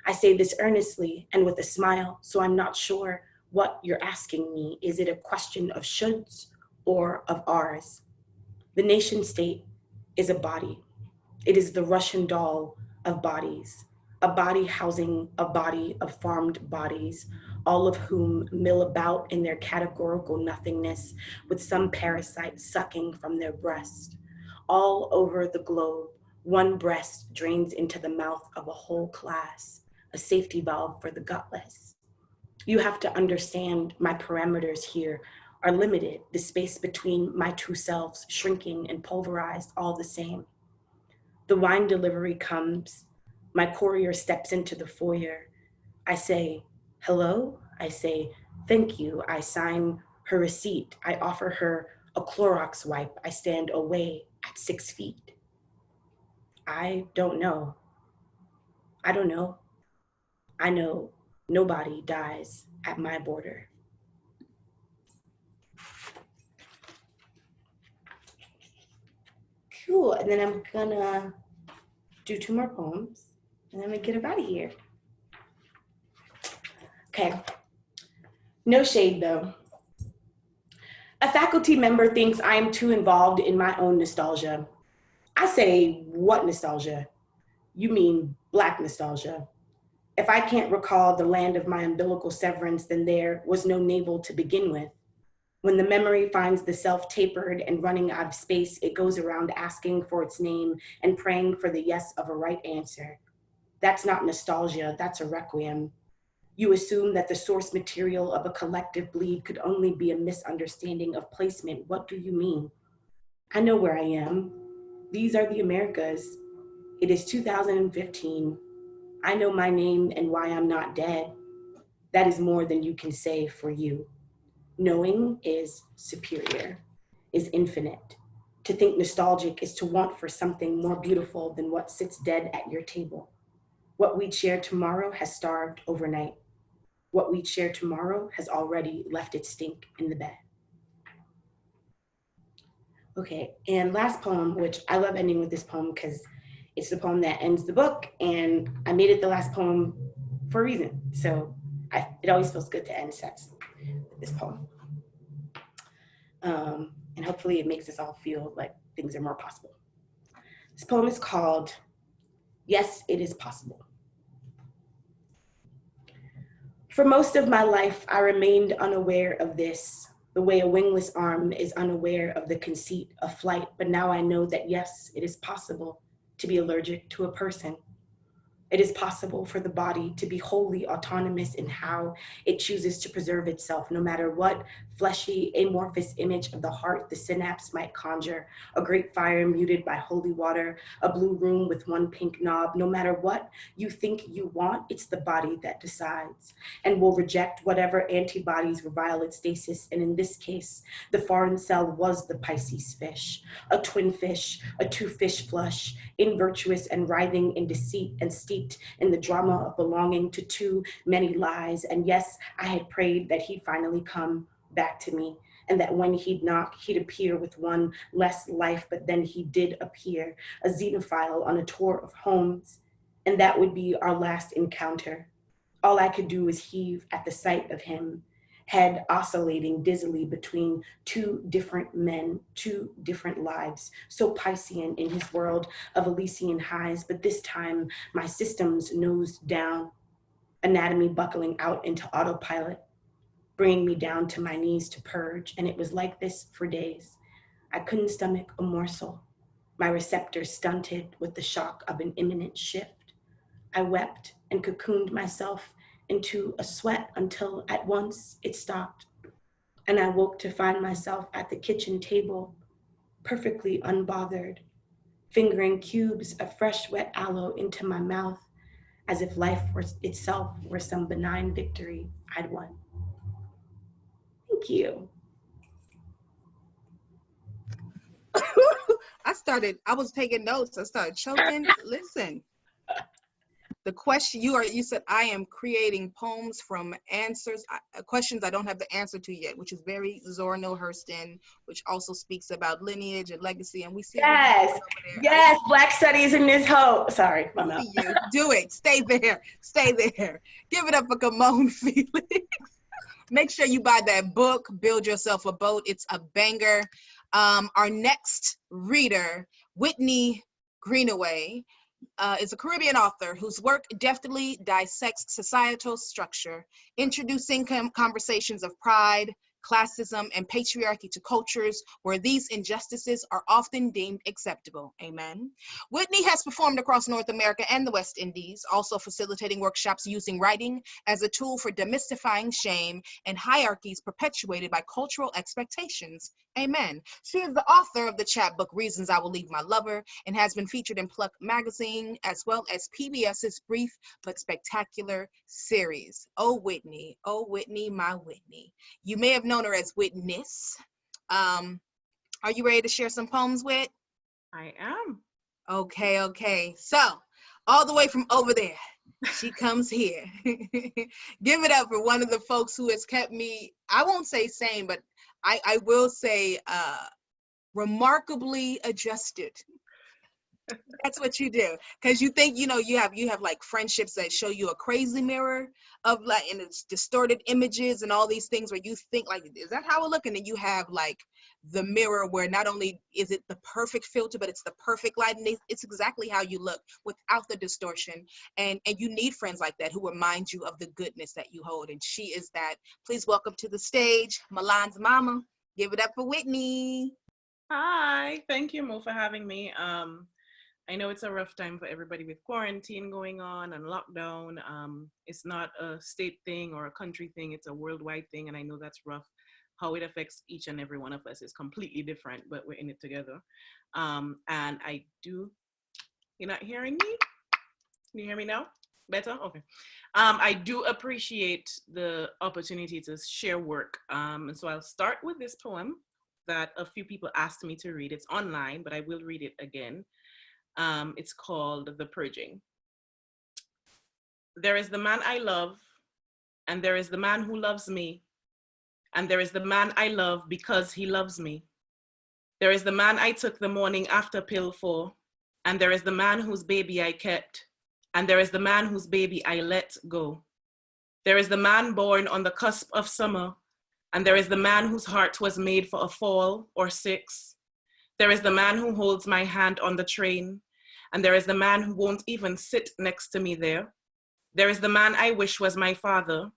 I say this earnestly and with a smile, so I'm not sure what you're asking me. Is it a question of shoulds or of ours? The nation state is a body. It is the Russian doll of bodies, a body housing a body of farmed bodies, all of whom mill about in their categorical nothingness with some parasite sucking from their breast. All over the globe, one breast drains into the mouth of a whole class, a safety valve for the gutless. You have to understand my parameters here are limited, the space between my two selves shrinking and pulverized all the same. The wine delivery comes, my courier steps into the foyer. I say, hello? I say, thank you. I sign her receipt. I offer her a Clorox wipe. I stand away at 6 feet. I don't know. I don't know. I know nobody dies at my border. Cool, and then I'm gonna do 2 more poems and then we get up out of here. Okay, no shade though. A faculty member thinks I am too involved in my own nostalgia. I say, what nostalgia? You mean Black nostalgia. If I can't recall the land of my umbilical severance, then there was no navel to begin with. When the memory finds the self tapered and running out of space, it goes around asking for its name and praying for the yes of a right answer. That's not nostalgia, that's a requiem. You assume that the source material of a collective bleed could only be a misunderstanding of placement. What do you mean? I know where I am. These are the Americas. It is 2015. I know my name and why I'm not dead. That is more than you can say for you. Knowing is superior, is infinite. To think nostalgic is to want for something more beautiful than what sits dead at your table. What we'd share tomorrow has starved overnight. What we'd share tomorrow has already left its stink in the bed. Okay, and last poem, which I love ending with this poem because it's the poem that ends the book, and I made it the last poem for a reason. So it always feels good to end sets with this poem. And hopefully it makes us all feel like things are more possible. This poem is called Yes, It Is Possible. For most of my life, I remained unaware of this, the way a wingless arm is unaware of the conceit of flight. But now I know that yes, it is possible to be allergic to a person. It is possible for the body to be wholly autonomous in how it chooses to preserve itself, no matter what fleshy, amorphous image of the heart the synapse might conjure, a great fire muted by holy water, a blue room with one pink knob. No matter what you think you want, it's the body that decides and will reject whatever antibodies revile its stasis. And in this case, the foreign cell was the Pisces fish, a twin fish, a two-fish flush, invirtuous and writhing in deceit and steeped in the drama of belonging to too many lies. And yes, I had prayed that he'd finally come back to me, and that when he'd knock, he'd appear with one less life. But then he did appear, a xenophile on a tour of homes, and that would be our last encounter. All I could do was heave at the sight of him, head oscillating dizzily between two different men, two different lives, so Piscean in his world of Elysian highs. But this time, my systems nosed down, anatomy buckling out into autopilot, bringing me down to my knees to purge. And it was like this for days. I couldn't stomach a morsel, my receptors stunted with the shock of an imminent shift. I wept and cocooned myself into a sweat until at once it stopped. And I woke to find myself at the kitchen table, perfectly unbothered, fingering cubes of fresh wet aloe into my mouth, as if life itself were some benign victory I'd won. Thank you. I was taking notes. I started choking. Listen, the question you said, I am creating poems from questions I don't have the answer to yet, which is very Zora Neale Hurston, which also speaks about lineage and legacy. And we see yes, Black studies in this hoe. Sorry, I'm out. Do it. Stay there. Stay there. Give it up for Camonghne Felix. Make sure you buy that book, Build Yourself a Boat. It's a banger. Our next reader, Whitney Greenaway, is a Caribbean author whose work deftly dissects societal structure, introducing conversations of pride, classism, and patriarchy to cultures where these injustices are often deemed acceptable. Amen. Whitney has performed across North America and the West Indies, also facilitating workshops using writing as a tool for demystifying shame and hierarchies perpetuated by cultural expectations. Amen. She is the author of the chapbook Reasons I Will Leave My Lover, and has been featured in Pluck magazine as well as PBS's brief but spectacular series. Oh Whitney, my Whitney. You may have known her as Witness. Are you ready to share some poems, Whit? I am. Okay. So, all the way from over there, she comes here. Give it up for one of the folks who has kept me, I won't say sane, but I will say remarkably adjusted That's what you do. Because you think, you know, you have like friendships that show you a crazy mirror of like, and it's distorted images and all these things where you think like, is that how it look? And then you have like the mirror where not only is it the perfect filter, but it's the perfect light, and it's exactly how you look without the distortion. And you need friends like that who remind you of the goodness that you hold. And she is that. Please welcome to the stage, Milan's mama. Give it up for Whitney. Hi, thank you, Mo, for having me. I know it's a rough time for everybody with quarantine going on and lockdown. It's not a state thing or a country thing, it's a worldwide thing, and I know that's rough. How it affects each and every one of us is completely different, but we're in it together. And I do, you're not hearing me? Can you hear me now? Better? Okay. I do appreciate the opportunity to share work. And so I'll start with this poem that a few people asked me to read. It's online, but I will read it again. It's called The Purging. There is the man I love, and there is the man who loves me, and there is the man I love because he loves me. There is the man I took the morning after pill for, and there is the man whose baby I kept, and there is the man whose baby I let go. There is the man born on the cusp of summer, and there is the man whose heart was made for a fall or 6. There is the man who holds my hand on the train, and there is the man who won't even sit next to me there. There is the man I wish was my father,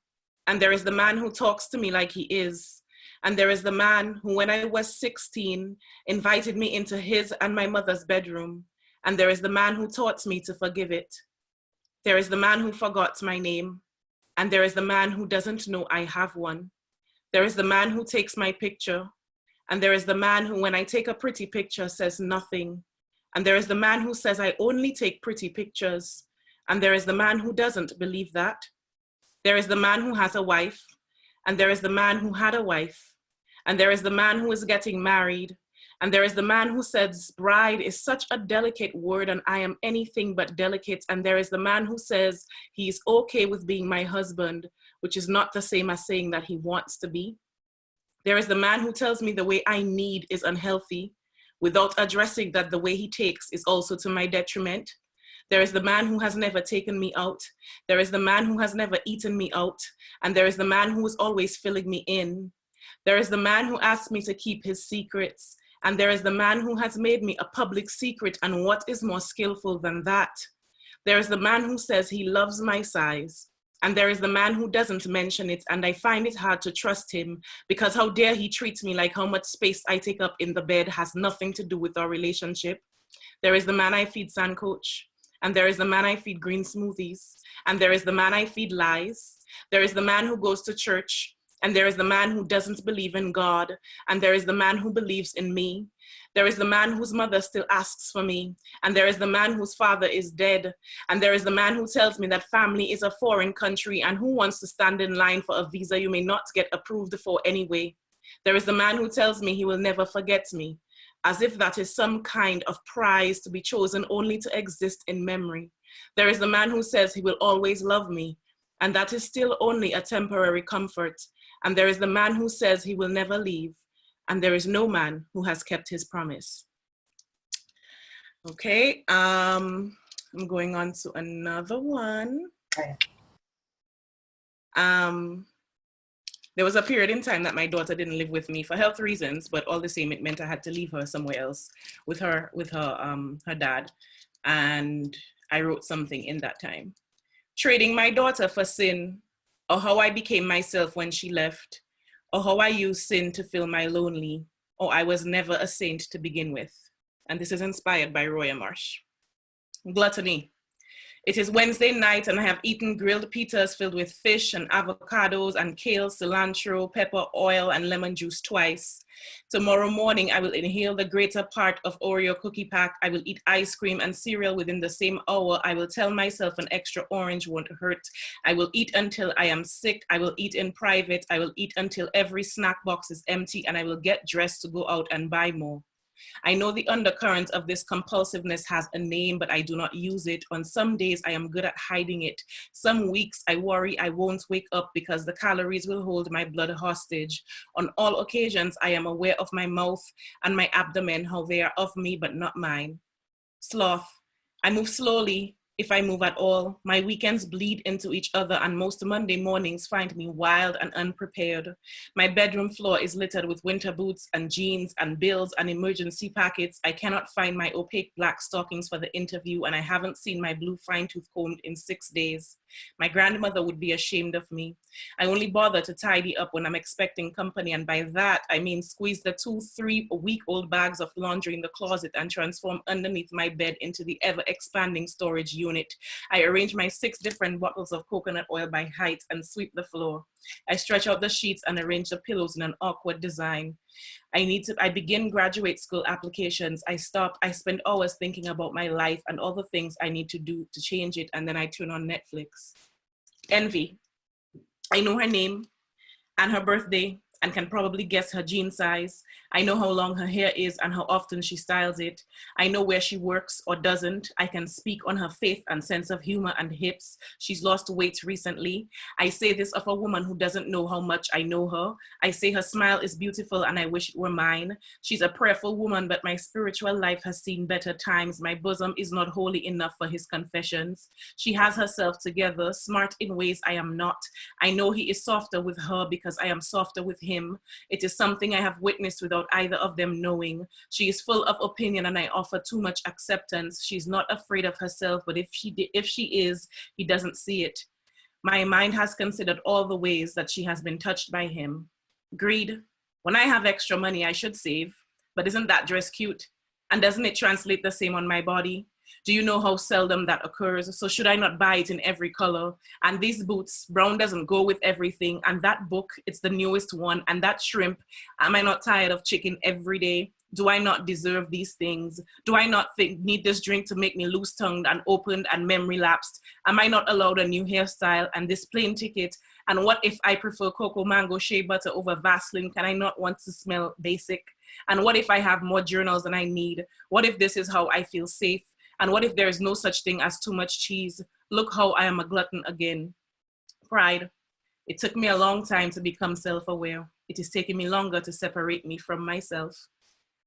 and there is the man who talks to me like he is, and there is the man who, when I was 16, invited me into his and my mother's bedroom, and there is the man who taught me to forgive it. There is the man who forgot my name, and there is the man who doesn't know I have one. There is the man who takes my picture, and there is the man who, when I take a pretty picture, says nothing. And there is the man who says I only take pretty pictures, and there is the man who doesn't believe that. There is the man who has a wife, and there is the man who had a wife, and there is the man who is getting married, and there is the man who says bride is such a delicate word and I am anything but delicate, and there is the man who says he's okay with being my husband, which is not the same as saying that he wants to be. There is the man who tells me the way I need is unhealthy, without addressing that the way he takes is also to my detriment. There is the man who has never taken me out. There is the man who has never eaten me out. And there is the man who is always filling me in. There is the man who asks me to keep his secrets. And there is the man who has made me a public secret. And what is more skillful than that? There is the man who says he loves my size. And there is the man who doesn't mention it, and I find it hard to trust him, because how dare he treat me like how much space I take up in the bed has nothing to do with our relationship. There is the man I feed Sandcoach, and there is the man I feed green smoothies, and there is the man I feed lies. There is the man who goes to church, and there is the man who doesn't believe in God, and there is the man who believes in me. There is the man whose mother still asks for me, and there is the man whose father is dead, and there is the man who tells me that family is a foreign country and who wants to stand in line for a visa you may not get approved for anyway. There is the man who tells me he will never forget me, as if that is some kind of prize to be chosen only to exist in memory. There is the man who says he will always love me, and that is still only a temporary comfort. And there is the man who says he will never leave, and there is no man who has kept his promise. Okay, I'm going on to another one. There was a period in time that my daughter didn't live with me for health reasons, but all the same, it meant I had to leave her somewhere else with her dad. And I wrote something in that time. Trading my daughter for sin, or how I became myself when she left, or how I used sin to fill my lonely, or I was never a saint to begin with. And this is inspired by Roya Marsh. Gluttony. It is Wednesday night and I have eaten grilled pitas filled with fish and avocados and kale, cilantro, pepper, oil, and lemon juice twice. Tomorrow morning, I will inhale the greater part of Oreo cookie pack. I will eat ice cream and cereal within the same hour. I will tell myself an extra orange won't hurt. I will eat until I am sick. I will eat in private. I will eat until every snack box is empty, and I will get dressed to go out and buy more. I know the undercurrent of this compulsiveness has a name, but I do not use it. On some days, I am good at hiding it. Some weeks, I worry I won't wake up because the calories will hold my blood hostage. On all occasions, I am aware of my mouth and my abdomen, how they are of me, but not mine. Sloth. I move slowly, if I move at all. My weekends bleed into each other, and most Monday mornings find me wild and unprepared. My bedroom floor is littered with winter boots and jeans and bills and emergency packets. I cannot find my opaque black stockings for the interview, and I haven't seen my blue fine-tooth comb in 6 days. My grandmother would be ashamed of me. I only bother to tidy up when I'm expecting company, and by that, I mean squeeze the 2-3-week-old bags of laundry in the closet and transform underneath my bed into the ever-expanding storage unit. I arrange my 6 different bottles of coconut oil by height and sweep the floor. I stretch out the sheets and arrange the pillows in an awkward design. I begin graduate school applications. I stop, I spend hours thinking about my life and all the things I need to do to change it, and then I turn on Netflix. Envy. I know her name and her birthday and can probably guess her jean size. I know how long her hair is and how often she styles it. I know where she works or doesn't. I can speak on her faith and sense of humor and hips. She's lost weight recently. I say this of a woman who doesn't know how much I know her. I say her smile is beautiful and I wish it were mine. She's a prayerful woman, but my spiritual life has seen better times. My bosom is not holy enough for his confessions. She has herself together, smart in ways I am not. I know he is softer with her because I am softer with him. It is something I have witnessed without either of them knowing. She is full of opinion and I offer too much acceptance. She's not afraid of herself, but if she is, he doesn't see it. My mind has considered all the ways that she has been touched by him. Greed. When I have extra money, I should save, but isn't that dress cute? And doesn't it translate the same on my body? Do you know how seldom that occurs? So should I not buy it in every color? And these boots, brown doesn't go with everything. And that book, it's the newest one. And that shrimp, am I not tired of chicken every day? Do I not deserve these things? Do I not need this drink to make me loose-tongued and opened and memory lapsed? Am I not allowed a new hairstyle and this plane ticket? And what if I prefer cocoa mango shea butter over Vaseline? Can I not want to smell basic? And what if I have more journals than I need? What if this is how I feel safe? And what if there is no such thing as too much cheese? Look how I am a glutton again. Pride. It took me a long time to become self-aware. It is taking me longer to separate me from myself.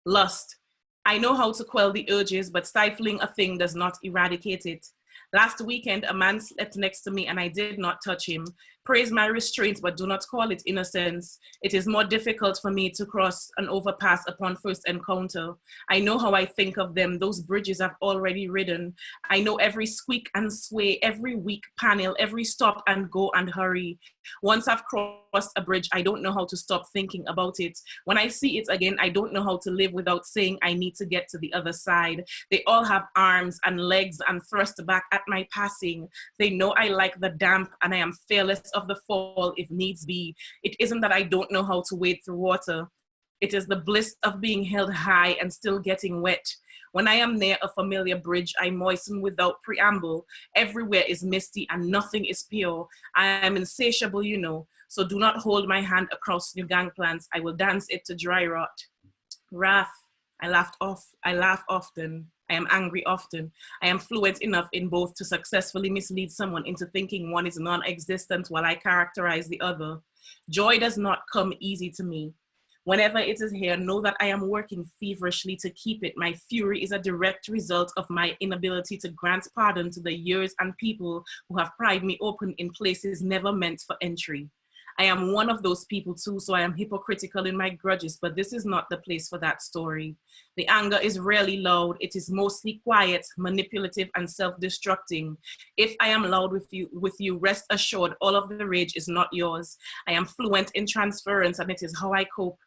Lust. I know how to quell the urges, but stifling a thing does not eradicate it. Last weekend, a man slept next to me and I did not touch him. Praise my restraint, but do not call it innocence. It is more difficult for me to cross an overpass upon first encounter. I know how I think of them. Those bridges I've already ridden. I know every squeak and sway, every weak panel, every stop and go and hurry. Once I've crossed a bridge, I don't know how to stop thinking about it. When I see it again, I don't know how to live without saying I need to get to the other side. They all have arms and legs and thrust back at my passing. They know I like the damp and I am fearless of the fall if needs be. It isn't that I don't know how to wade through water. It is the bliss of being held high and still getting wet. When I am near a familiar bridge, I moisten without preamble. Everywhere is misty and nothing is pure. I am insatiable, you know, so do not hold my hand across new gangplanks. I will dance it to dry rot. Wrath. I laugh often. I am angry often. I am fluent enough in both to successfully mislead someone into thinking one is non-existent while I characterize the other. Joy does not come easy to me. Whenever it is here, know that I am working feverishly to keep it. My fury is a direct result of my inability to grant pardon to the years and people who have pried me open in places never meant for entry. I am one of those people too, so I am hypocritical in my grudges, but this is not the place for that story. The anger is rarely loud. It is mostly quiet, manipulative, and self-destructing. If I am loud with you, rest assured, all of the rage is not yours. I am fluent in transference, and it is how I cope.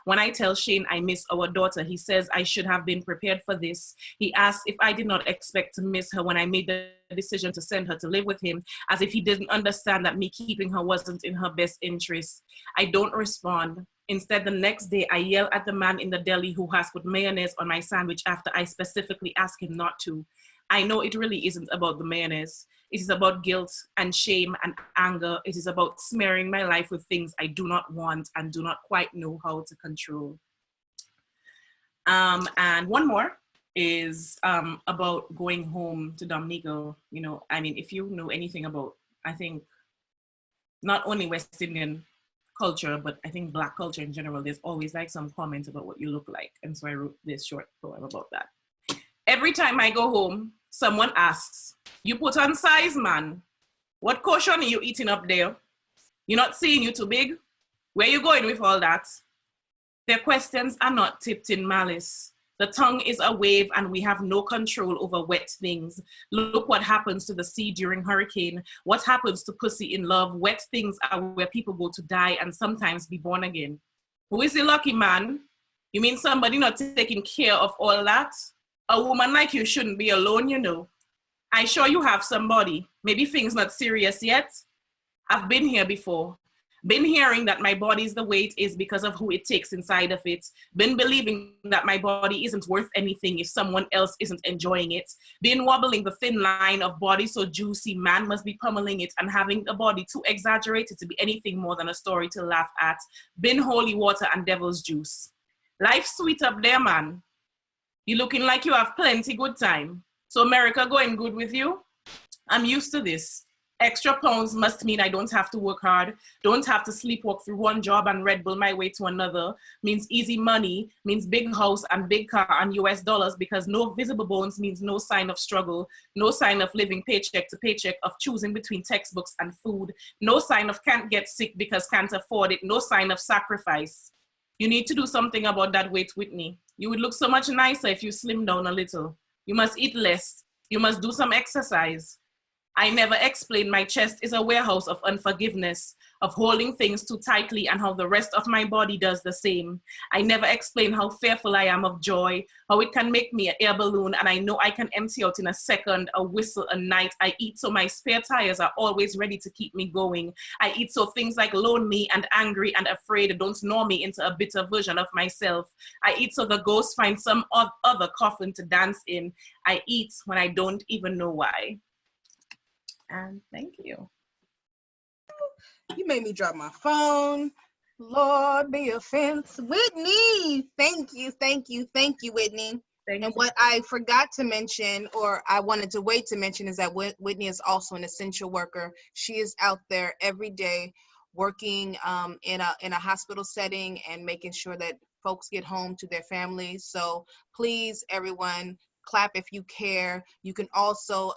When I tell Shane I miss our daughter, he says I should have been prepared for this. He asks if I did not expect to miss her when I made the decision to send her to live with him, as if he didn't understand that me keeping her wasn't in her best interest. I don't respond. Instead, the next day, I yell at the man in the deli who has put mayonnaise on my sandwich after I specifically asked him not to. I know it really isn't about the mayonnaise. It is about guilt and shame and anger. It is about smearing my life with things I do not want and do not quite know how to control. And one more is about going home to Dominica. You know, I mean, if you know anything about, I think, not only West Indian culture, but I think Black culture in general, there's always like some comment about what you look like. And so I wrote this short poem about that. Every time I go home, someone asks, you put on size, man. What caution are you eating up there? You're not seeing you too big? Where you going with all that? Their questions are not tipped in malice. The tongue is a wave and we have no control over wet things. Look what happens to the sea during hurricane. What happens to pussy in love? Wet things are where people go to die and sometimes be born again. Who is the lucky man? You mean somebody not taking care of all that? A woman like you shouldn't be alone, you know. I sure you have somebody. Maybe things not serious yet. I've been here before. Been hearing that my body is the way it is because of who it takes inside of it. Been believing that my body isn't worth anything if someone else isn't enjoying it. Been wobbling the thin line of body so juicy, man must be pummeling it and having a body too exaggerated to be anything more than a story to laugh at. Been holy water and devil's juice. Life's sweet up there, man. You looking like you have plenty good time. So America going good with you? I'm used to this. Extra pounds must mean I don't have to work hard, don't have to sleepwalk through one job and Red Bull my way to another, means easy money, means big house and big car and US dollars because no visible bones means no sign of struggle, no sign of living paycheck to paycheck, of choosing between textbooks and food, no sign of can't get sick because can't afford it, no sign of sacrifice. You need to do something about that weight, Whitney. You would look so much nicer if you slim down a little. You must eat less. You must do some exercise. I never explained my chest is a warehouse of unforgiveness, of holding things too tightly and how the rest of my body does the same. I never explained how fearful I am of joy, how it can make me an air balloon and I know I can empty out in a second, a whistle, a night. I eat so my spare tires are always ready to keep me going. I eat so things like lonely and angry and afraid don't gnaw me into a bitter version of myself. I eat so the ghosts find some other coffin to dance in. I eat when I don't even know why. And thank you. You made me drop my phone. Lord be offense. Whitney, thank you, Whitney. Thank and you. what I forgot to mention, or I wanted to wait to mention, is that Whitney is also an essential worker. She is out there every day working in a hospital setting and making sure that folks get home to their families. So please, everyone, clap if you care. You can also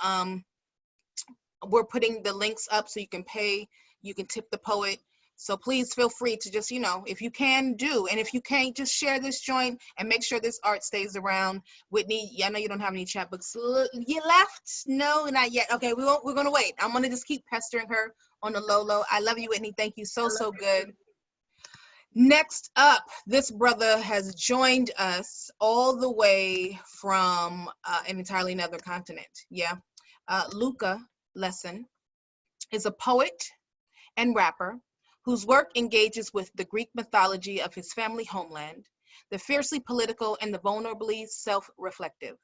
we're putting the links up so you can pay, you can tip the poet. So please feel free to just, if you can, do. And if you can't, just share this joint and make sure this art stays around. Whitney, I know you don't have any chat books. You left? No, not yet. Okay, we're going to wait. I'm going to just keep pestering her on the low. I love you, Whitney. Thank you so good. Next up, this brother has joined us all the way from an entirely another continent. Yeah. Luka Lesson is a poet and rapper whose work engages with the Greek mythology of his family homeland, the fiercely political and the vulnerably self-reflective.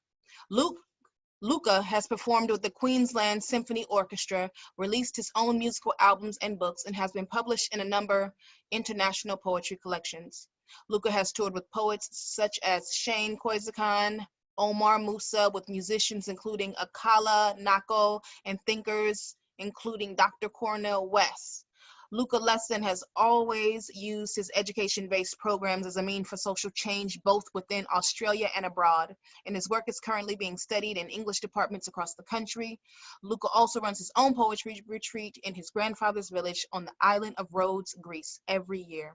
Luka has performed with the Queensland Symphony Orchestra, released his own musical albums and books, and has been published in a number of international poetry collections. Luka has toured with poets such as Shane Koizakan, Omar Musa, with musicians including Akala, Nako, and thinkers including Dr. Cornel West. Luka Lesson has always used his education-based programs as a means for social change, both within Australia and abroad, and his work is currently being studied in English departments across the country. Luka also runs his own poetry retreat in his grandfather's village on the island of Rhodes, Greece, every year.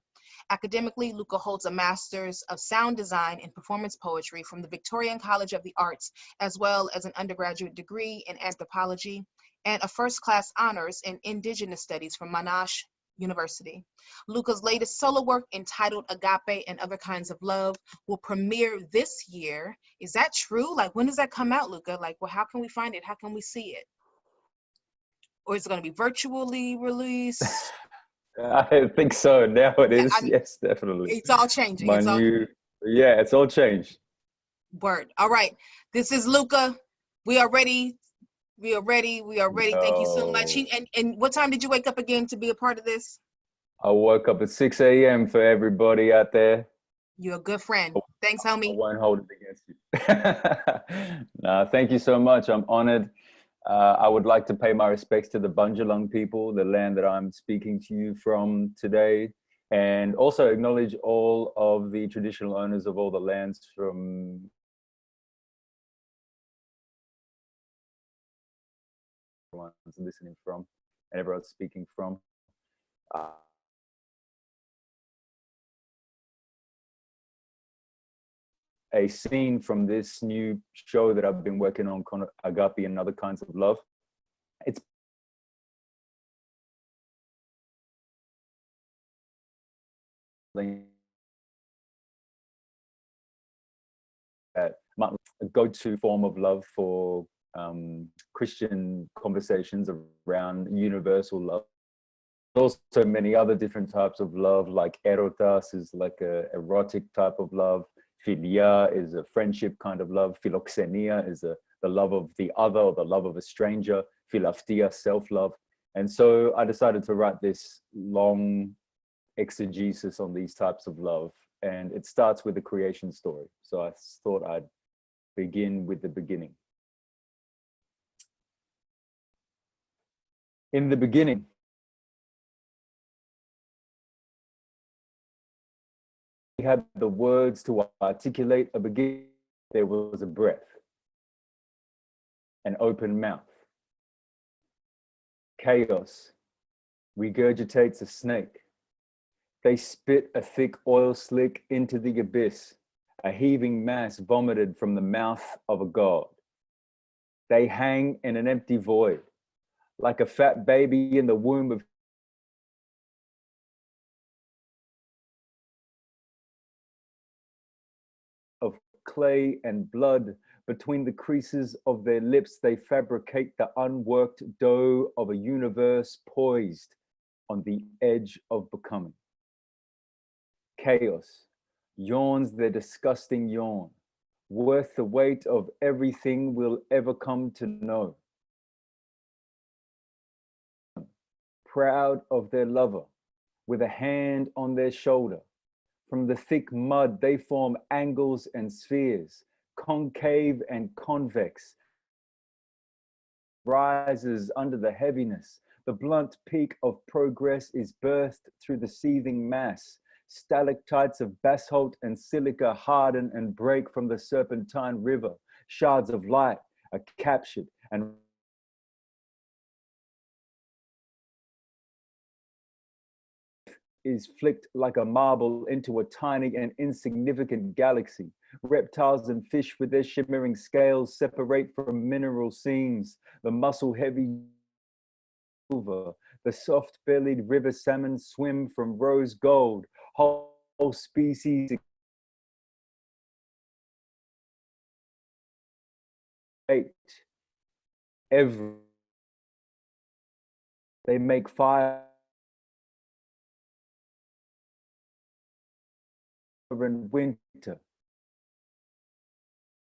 Academically, Luka holds a Master's of Sound Design and Performance Poetry from the Victorian College of the Arts, as well as an undergraduate degree in anthropology and a first-class honors in Indigenous Studies from Monash University. Luka's latest solo work, entitled Agape and Other Kinds of Love, will premiere this year. Is that true? Like, when does that come out, Luka? Like, well, how can we find it? How can we see it? Or is it going to be virtually released? I think so. Now it is. Yes, definitely. It's all changing. Yeah, it's all changed. Word. All right. This is Luka. We are ready. We are ready. Thank you so much. And what time did you wake up again to be a part of this? I woke up at 6 a.m. for everybody out there. You're a good friend. Thanks, homie. I won't hold it against you. No, thank you so much. I'm honored. I would like to pay my respects to the Bundjalung people, the land that I'm speaking to you from today, and also acknowledge all of the traditional owners of all the lands from everyone's listening from and everyone's speaking from. A scene from this new show that I've been working on called Agape and Other Kinds of Love. It's a go-to form of love for Christian conversations around universal love. Also many other different types of love, like erotas is like a erotic type of love. Philia is a friendship kind of love. Philoxenia is the love of the other or the love of a stranger. Philautia, self-love. And so I decided to write this long exegesis on these types of love. And it starts with the creation story. So I thought I'd begin with the beginning. In the beginning, we had the words to articulate a beginning. There was a breath, an open mouth. Chaos regurgitates a snake. They spit a thick oil slick into the abyss, a heaving mass vomited from the mouth of a god. They hang in an empty void, like a fat baby in the womb of clay and blood. Between the creases of their lips, they fabricate the unworked dough of a universe poised on the edge of becoming. Chaos yawns their disgusting yawn, worth the weight of everything we'll ever come to know. Proud of their lover, with a hand on their shoulder. From the thick mud, they form angles and spheres, concave and convex. Rises under the heaviness. The blunt peak of progress is birthed through the seething mass. Stalactites of basalt and silica harden and break from the serpentine river. Shards of light are captured and is flicked like a marble into a tiny and insignificant galaxy. Reptiles and fish with their shimmering scales separate from mineral seams. The muscle-heavy silver, the soft-bellied river salmon swim from rose gold. Whole species every. They make fire in winter.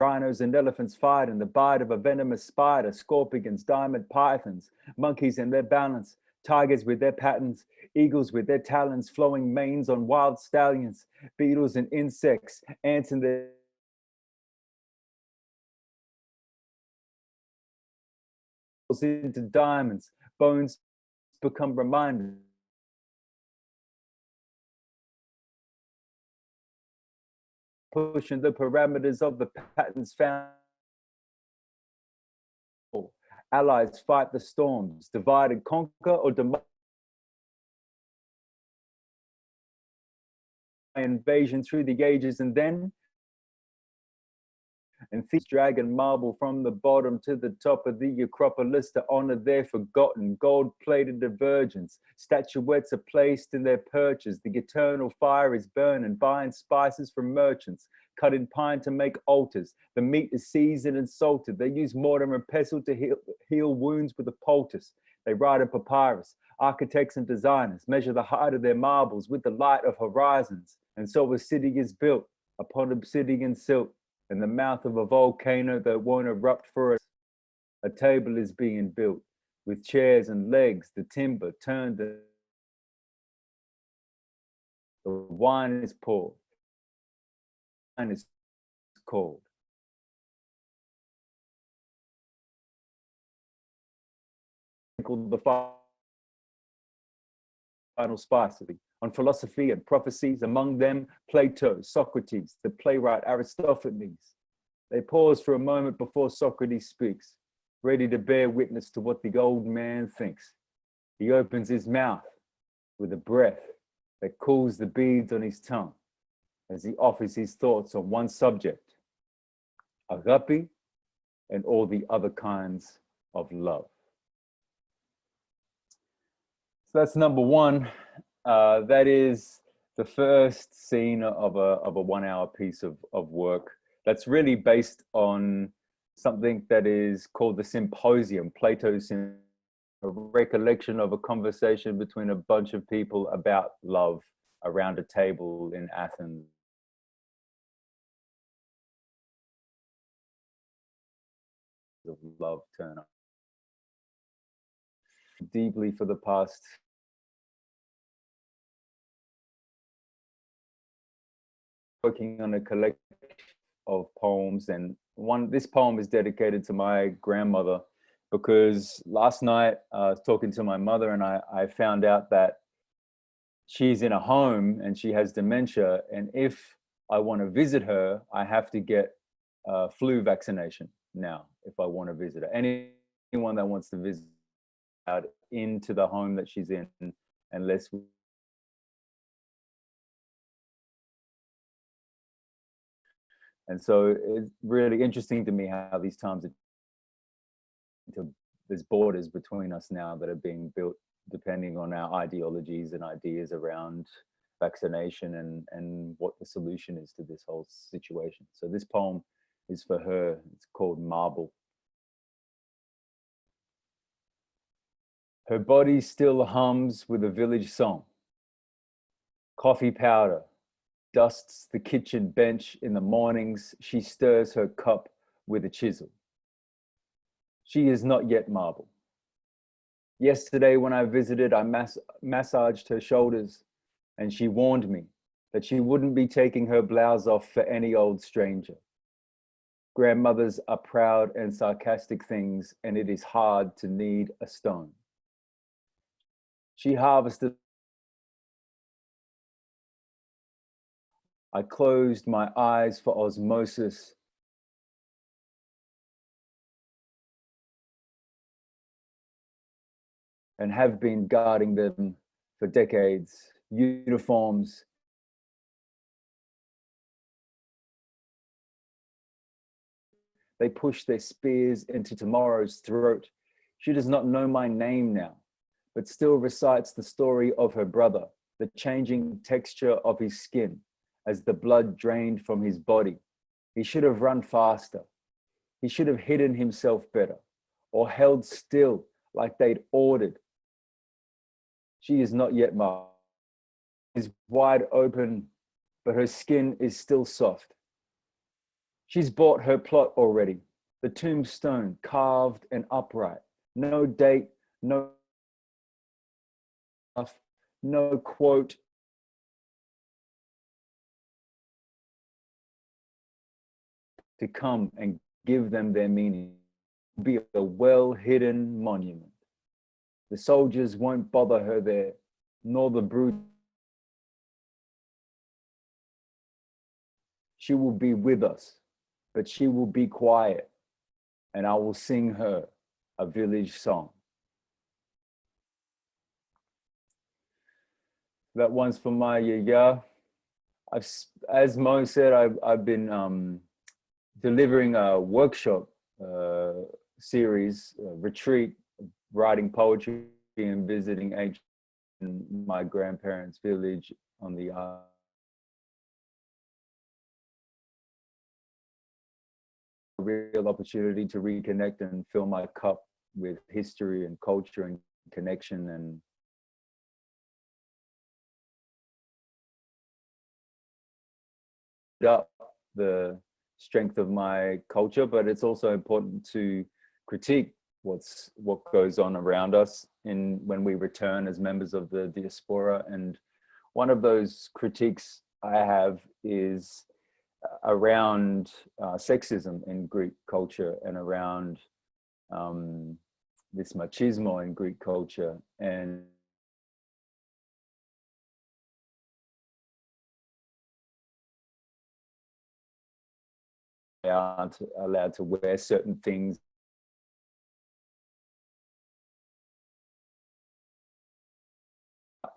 Rhinos and elephants fight in the bite of a venomous spider, scorpions, diamond pythons, monkeys in their balance, tigers with their patterns, eagles with their talons, flowing manes on wild stallions, beetles and insects, ants in their into diamonds, bones become reminders. Pushing the parameters of the patterns found. Allies fight the storms, divide and conquer or demolish. Invasion through the ages, and then thieves drag and marble from the bottom to the top of the Acropolis to honor their forgotten gold-plated virgins. Statuettes are placed in their perches. The eternal fire is burning, buying spices from merchants, cutting pine to make altars. The meat is seasoned and salted. They use mortar and pestle to heal wounds with a poultice. They write in papyrus. Architects and designers measure the height of their marbles with the light of horizons. And so a city is built upon obsidian silt in the mouth of a volcano that won't erupt for us. A table is being built with chairs and legs, the timber turned. The wine is poured. The wine is cold. The final spice on philosophy and prophecies, among them Plato, Socrates, the playwright Aristophanes. They pause for a moment before Socrates speaks. ready to bear witness to what the old man thinks. He opens his mouth with a breath that cools the beads on his tongue as he offers his thoughts on one subject, agape and all the other kinds of love. So that's number one. That is the first scene of a 1 hour piece of work that's really based on something that is called the symposium, Plato's Symposium, a recollection of a conversation between a bunch of people about love around a table in Athens. Of love turn up deeply for the past working on a collection of poems, and this poem is dedicated to my grandmother, because last night I was talking to my mother and I found out that she's in a home and she has dementia, and if I want to visit her, I have to get a flu vaccination now if I want to visit her. Anyone that wants to visit out into the home that she's in, unless and so it's really interesting to me how these times there's borders between us now that are being built depending on our ideologies and ideas around vaccination and what the solution is to this whole situation. So this poem is for her. It's called Marble. Her body still hums with a village song. Coffee powder dusts the kitchen bench in the mornings. She stirs her cup with a chisel. She is not yet marble. Yesterday when I visited, I massaged her shoulders, and she warned me that she wouldn't be taking her blouse off for any old stranger. Grandmothers are proud and sarcastic things, and it is hard to knead a stone. She harvested. I closed my eyes for osmosis. And have been guarding them for decades. Uniforms. They push their spears into tomorrow's throat. She does not know my name now, but still recites the story of her brother, the changing texture of his skin as the blood drained from his body. He should have run faster. He should have hidden himself better, or held still like they'd ordered. She is not yet marked. Is wide open, but her skin is still soft. She's bought her plot already, the tombstone carved and upright. No date, no quote. To come and give them their meaning. Be a well-hidden monument. The soldiers won't bother her there, nor the brood. She will be with us, but she will be quiet, and I will sing her a village song. That one's for my yaya. As Mo said, I've been delivering a workshop series, retreat, writing poetry and visiting my grandparents' village on the real opportunity to reconnect and fill my cup with history and culture and connection, and up the strength of my culture, but it's also important to critique what goes on around us when we return as members of the diaspora. And one of those critiques I have is around sexism in Greek culture and around this machismo in Greek culture. And they aren't allowed to wear certain things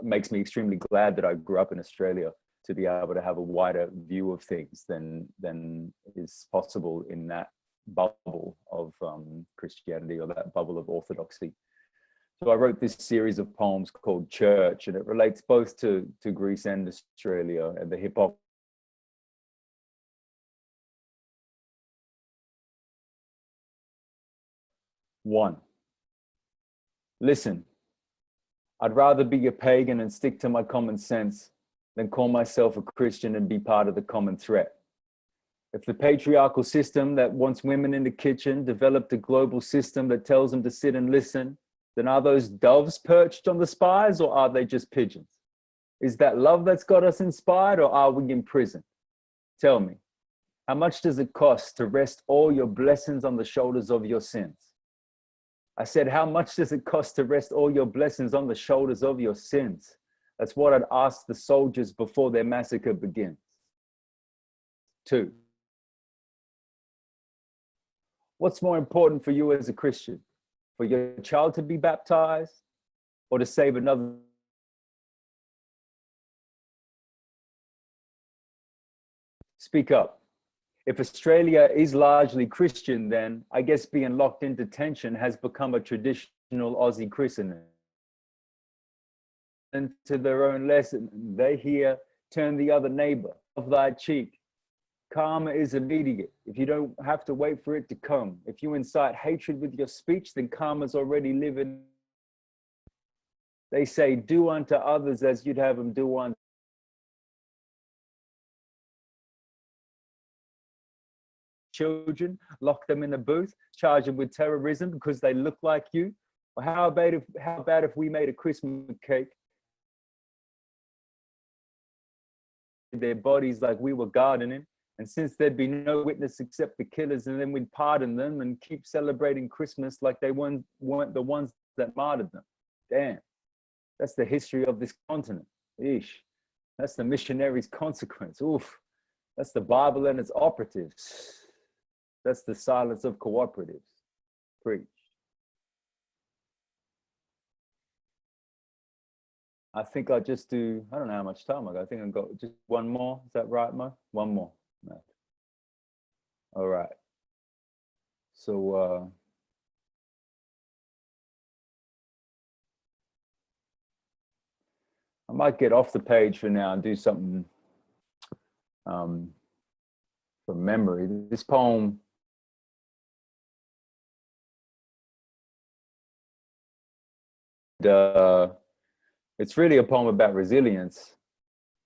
makes me extremely glad that I grew up in Australia to be able to have a wider view of things than is possible in that bubble of Christianity, or that bubble of orthodoxy. So I wrote this series of poems called Church, and it relates both to Greece and Australia and the hip hop. One, listen, I'd rather be a pagan and stick to my common sense than call myself a Christian and be part of the common threat. If the patriarchal system that wants women in the kitchen developed a global system that tells them to sit and listen, then are those doves perched on the spires, or are they just pigeons? Is that love that's got us inspired, or are we in prison? Tell me, how much does it cost to rest all your blessings on the shoulders of your sins? I said, how much does it cost to rest all your blessings on the shoulders of your sins? That's what I'd ask the soldiers before their massacre begins. 2, what's more important for you as a Christian? For your child to be baptized, or to save another? Speak up. If Australia is largely Christian, then I guess being locked in detention has become a traditional Aussie christening. And to their own lesson, they hear, turn the other neighbor of thy cheek. Karma is immediate. If you don't have to wait for it to come. If you incite hatred with your speech, then karma's already living. They say, do unto others as you'd have them do unto children, lock them in a booth, charge them with terrorism because they look like you. Or how about if we made a Christmas cake, their bodies like we were gardening, and since there'd be no witness except the killers, and then we'd pardon them and keep celebrating Christmas like they weren't the ones that martyred them. Damn, that's the history of this continent. Eesh, that's the missionaries' consequence. Oof, that's the Bible and its operatives. That's the silence of cooperatives. Preach. I think I'll just do, I don't know how much time I got. I think I've got just one more. Is that right, Mo? One more. No. All right. So, I might get off the page for now and do something from memory. This poem it's really a poem about resilience,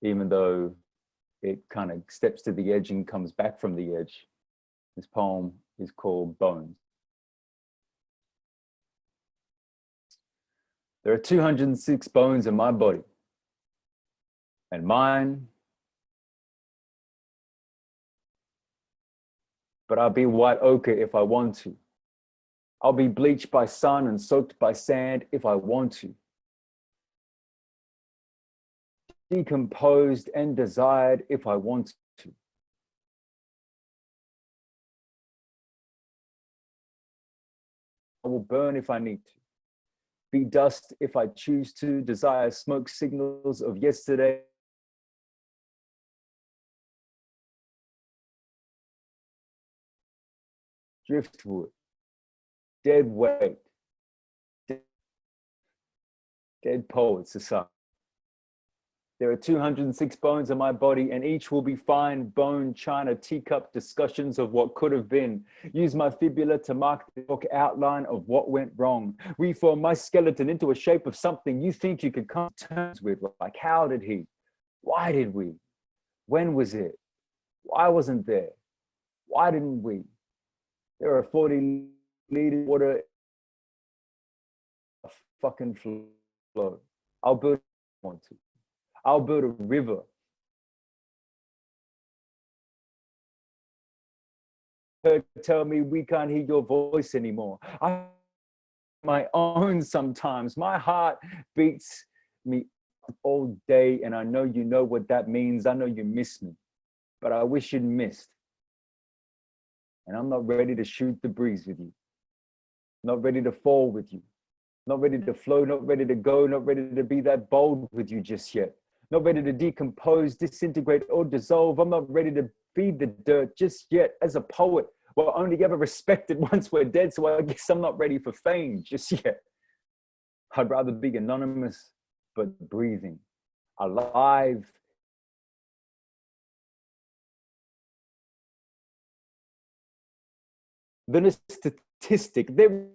even though it kind of steps to the edge and comes back from the edge. This poem is called Bones. There are 206 bones in my body, and mine, but I'll be white ochre if I want to. I'll be bleached by sun and soaked by sand if I want to. Decomposed and desired if I want to. I will burn if I need to. Be dust if I choose to. Desire smoke signals of yesterday. Driftwood. Dead weight. Dead poets aside. There are 206 bones in my body, and each will be fine bone, china, teacup discussions of what could have been. Use my fibula to mark the outline of what went wrong. Reform my skeleton into a shape of something you think you could come to terms with. Like, how did he? Why did we? When was it? Why wasn't there? Why didn't we? There are 40 liters of water, a fucking flow. I'll build if I want to. I'll build a river. Tell me we can't hear your voice anymore. I my own sometimes. My heart beats me all day, and I know you know what that means. I know you miss me, but I wish you'd missed. And I'm not ready to shoot the breeze with you. Not ready to fall with you. Not ready to flow, not ready to go, not ready to be that bold with you just yet. Not ready to decompose, disintegrate, or dissolve. I'm not ready to feed the dirt just yet. As a poet, we're only ever respected once we're dead, so I guess I'm not ready for fame just yet. I'd rather be anonymous, but breathing, alive. Than a statistic. There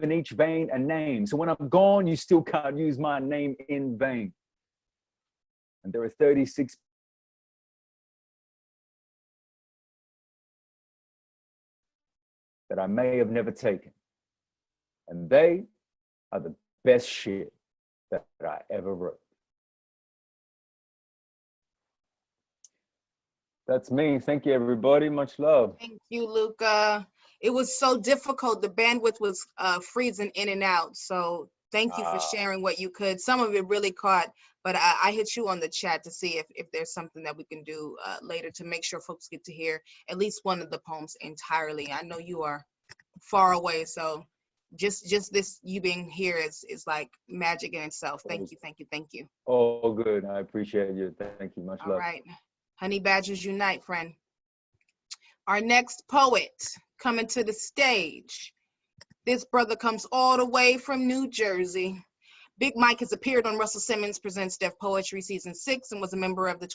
in each vein a name. So when I'm gone, you still can't use my name in vain. And there are 36 that I may have never taken. And they are the best shit that I ever wrote. That's me. Thank you, everybody. Much love. Thank you, Luka. It was so difficult. The bandwidth was freezing in and out. So thank you for sharing what you could. Some of it really caught, but I hit you on the chat to see if there's something that we can do later to make sure folks get to hear at least one of the poems entirely. I know you are far away, so just this, you being here is like magic in itself. Thank you, thank you, thank you. Oh, good. I appreciate you. Thank you. Much love. All right. Honey Badgers unite, friend. Our next poet coming to the stage. This brother comes all the way from New Jersey. Big Mike has appeared on Russell Simmons Presents Def Poetry Season 6 and was a member of the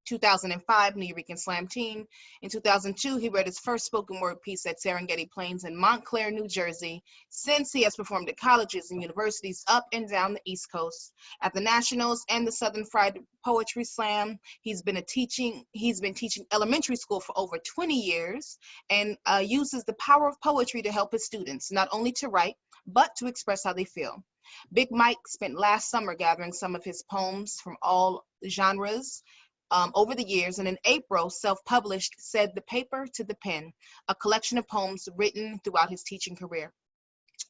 2005 New York Slam team. In 2002, he read his first spoken word piece at Serengeti Plains in Montclair, New Jersey. Since, he has performed at colleges and universities up and down the East Coast. At the Nationals and the Southern Fried Poetry Slam, he's been teaching elementary school for over 20 years and uses the power of poetry to help his students, not only to write, but to express how they feel. Big Mike spent last summer gathering some of his poems from all genres over the years, and in April, self-published Said the Paper to the Pen, a collection of poems written throughout his teaching career.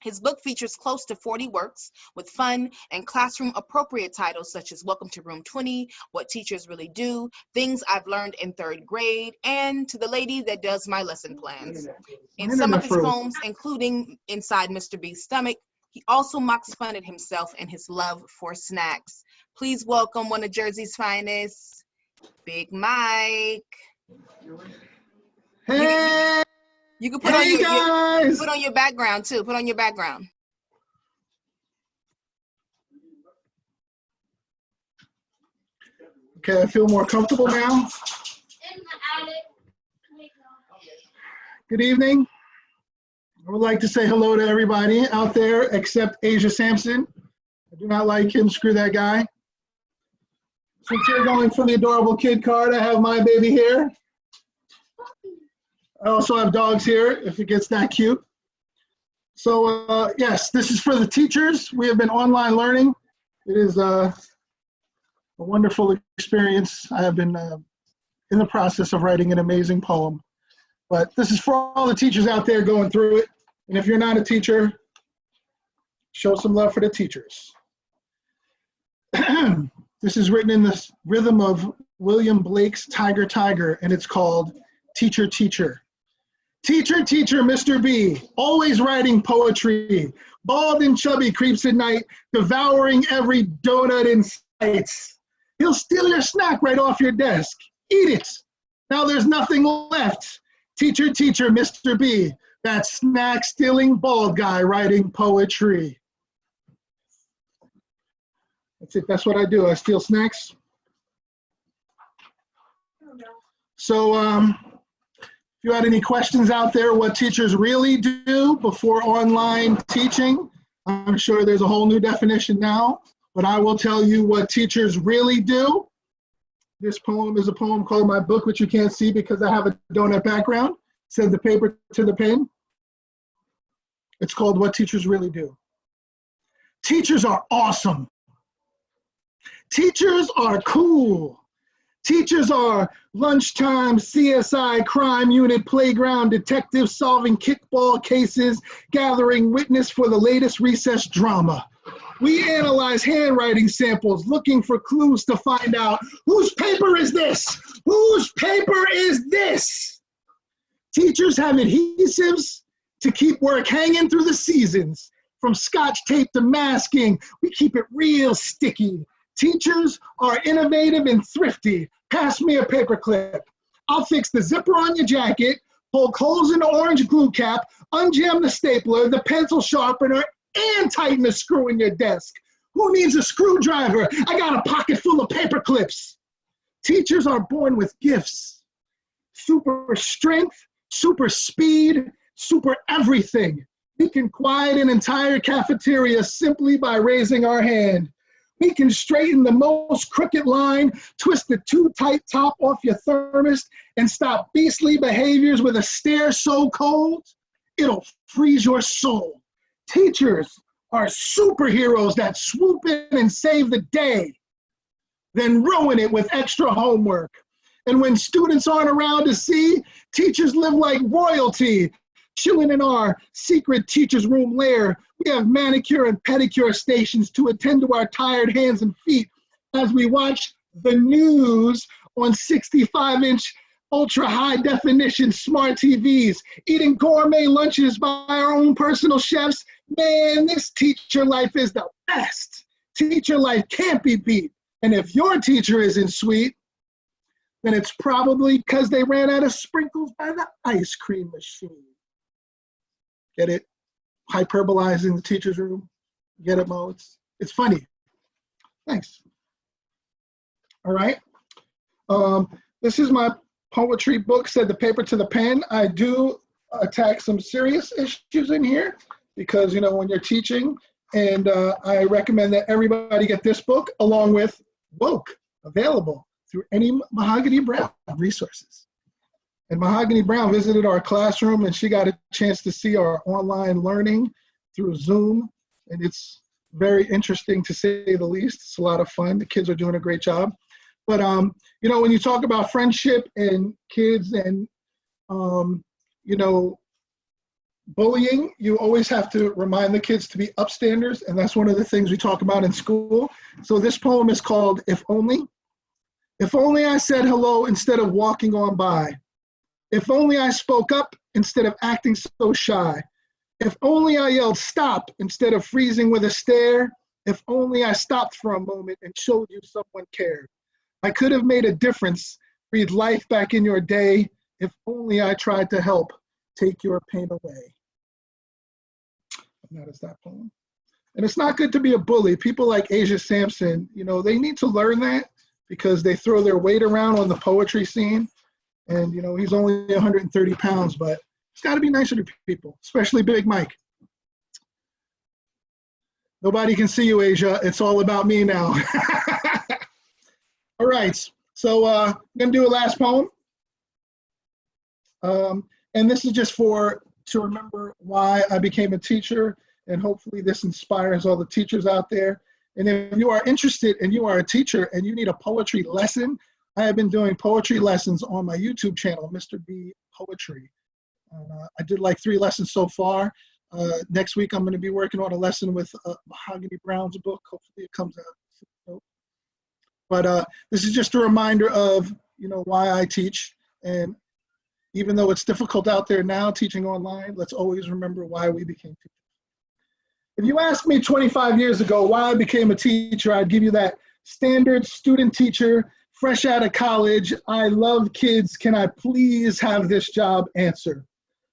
His book features close to 40 works with fun and classroom-appropriate titles such as Welcome to Room 20, What Teachers Really Do, Things I've Learned in 3rd Grade, and To the Lady That Does My Lesson Plans. In some of his poems, including Inside Mr. B's Stomach, he also mocks fun at himself and his love for snacks. Please welcome one of Jersey's finest, Big Mike. Hey, you can put on your background too. Put on your background. Okay, I feel more comfortable now. Good evening. I would like to say hello to everybody out there except Asia Sampson. I do not like him. Screw that guy. Since you're going for the adorable kid card, I have my baby here. I also have dogs here if it gets that cute. So yes, this is for the teachers. We have been online learning. It is a wonderful experience. I have been in the process of writing an amazing poem. But this is for all the teachers out there going through it. And if you're not a teacher, show some love for the teachers. This is written in the rhythm of William Blake's Tiger, Tiger, and it's called Teacher, Teacher. Teacher, teacher, Mr. B, always writing poetry. Bald and chubby creeps at night, devouring every donut in sight. He'll steal your snack right off your desk. Eat it. Now there's nothing left. Teacher, teacher, Mr. B, that snack-stealing bald guy writing poetry. That's it. That's what I do. I steal snacks. So if you had any questions out there, what teachers really do before online teaching, I'm sure there's a whole new definition now, but I will tell you what teachers really do. This poem is a poem called My Book, which you can't see because I have a donut background. Said the paper to the pen. It's called What Teachers Really Do. Teachers are awesome. Teachers are cool. Teachers are lunchtime CSI crime unit playground detectives solving kickball cases, gathering witness for the latest recess drama. We analyze handwriting samples, looking for clues to find out whose paper is this? Whose paper is this? Teachers have adhesives to keep work hanging through the seasons. From scotch tape to masking, we keep it real sticky. Teachers are innovative and thrifty. Pass me a paper clip. I'll fix the zipper on your jacket, poke holes in the orange glue cap, unjam the stapler, the pencil sharpener, and tighten the screw in your desk. Who needs a screwdriver? I got a pocket full of paper clips. Teachers are born with gifts. Super strength, super speed, super everything. We can quiet an entire cafeteria simply by raising our hand. We can straighten the most crooked line, twist the too tight top off your thermos, and stop beastly behaviors with a stare so cold, it'll freeze your soul. Teachers are superheroes that swoop in and save the day, then ruin it with extra homework. And when students aren't around to see, teachers live like royalty, chilling in our secret teacher's room lair. We have manicure and pedicure stations to attend to our tired hands and feet as we watch the news on 65-inch ultra high definition smart TVs, eating gourmet lunches by our own personal chefs. Man, this teacher life is the best. Teacher life can't be beat. And if your teacher isn't sweet, then it's probably because they ran out of sprinkles by the ice cream machine. Get it? Hyperbolizing the teacher's room. Get it, Mo? It's funny. Thanks. All right. This is my poetry book, Said the Paper to the Pen. I do attack some serious issues in here because, you know, when you're teaching, and I recommend that everybody get this book along with Woke, available through any Mahogany Brown resources. And Mahogany Brown visited our classroom and she got a chance to see our online learning through Zoom. And it's very interesting to say the least. It's a lot of fun. The kids are doing a great job. But, you know, when you talk about friendship and kids and, you know, bullying, you always have to remind the kids to be upstanders. And that's one of the things we talk about in school. So this poem is called If Only. If only I said hello instead of walking on by. If only I spoke up instead of acting so shy. If only I yelled stop instead of freezing with a stare. If only I stopped for a moment and showed you someone cared. I could have made a difference, breathe life back in your day. If only I tried to help take your pain away. And that is that poem. And it's not good to be a bully. People like Asia Sampson, you know, they need to learn that because they throw their weight around on the poetry scene. And, you know, he's only 130 pounds, but he's got to be nicer to people, especially Big Mike. Nobody can see you, Asia. It's all about me now. All right. So I'm going to do a last poem. And this is just to remember why I became a teacher. And hopefully this inspires all the teachers out there. And if you are interested and you are a teacher and you need a poetry lesson, I have been doing poetry lessons on my YouTube channel, Mr. B Poetry. I did like 3 lessons so far. Next week, I'm going to be working on a lesson with Mahogany Brown's book. Hopefully it comes out. But this is just a reminder of, you know, why I teach. And even though it's difficult out there now teaching online, let's always remember why we became teachers. If you asked me 25 years ago why I became a teacher, I'd give you that standard student teacher, fresh out of college, I love kids, can I please have this job answer?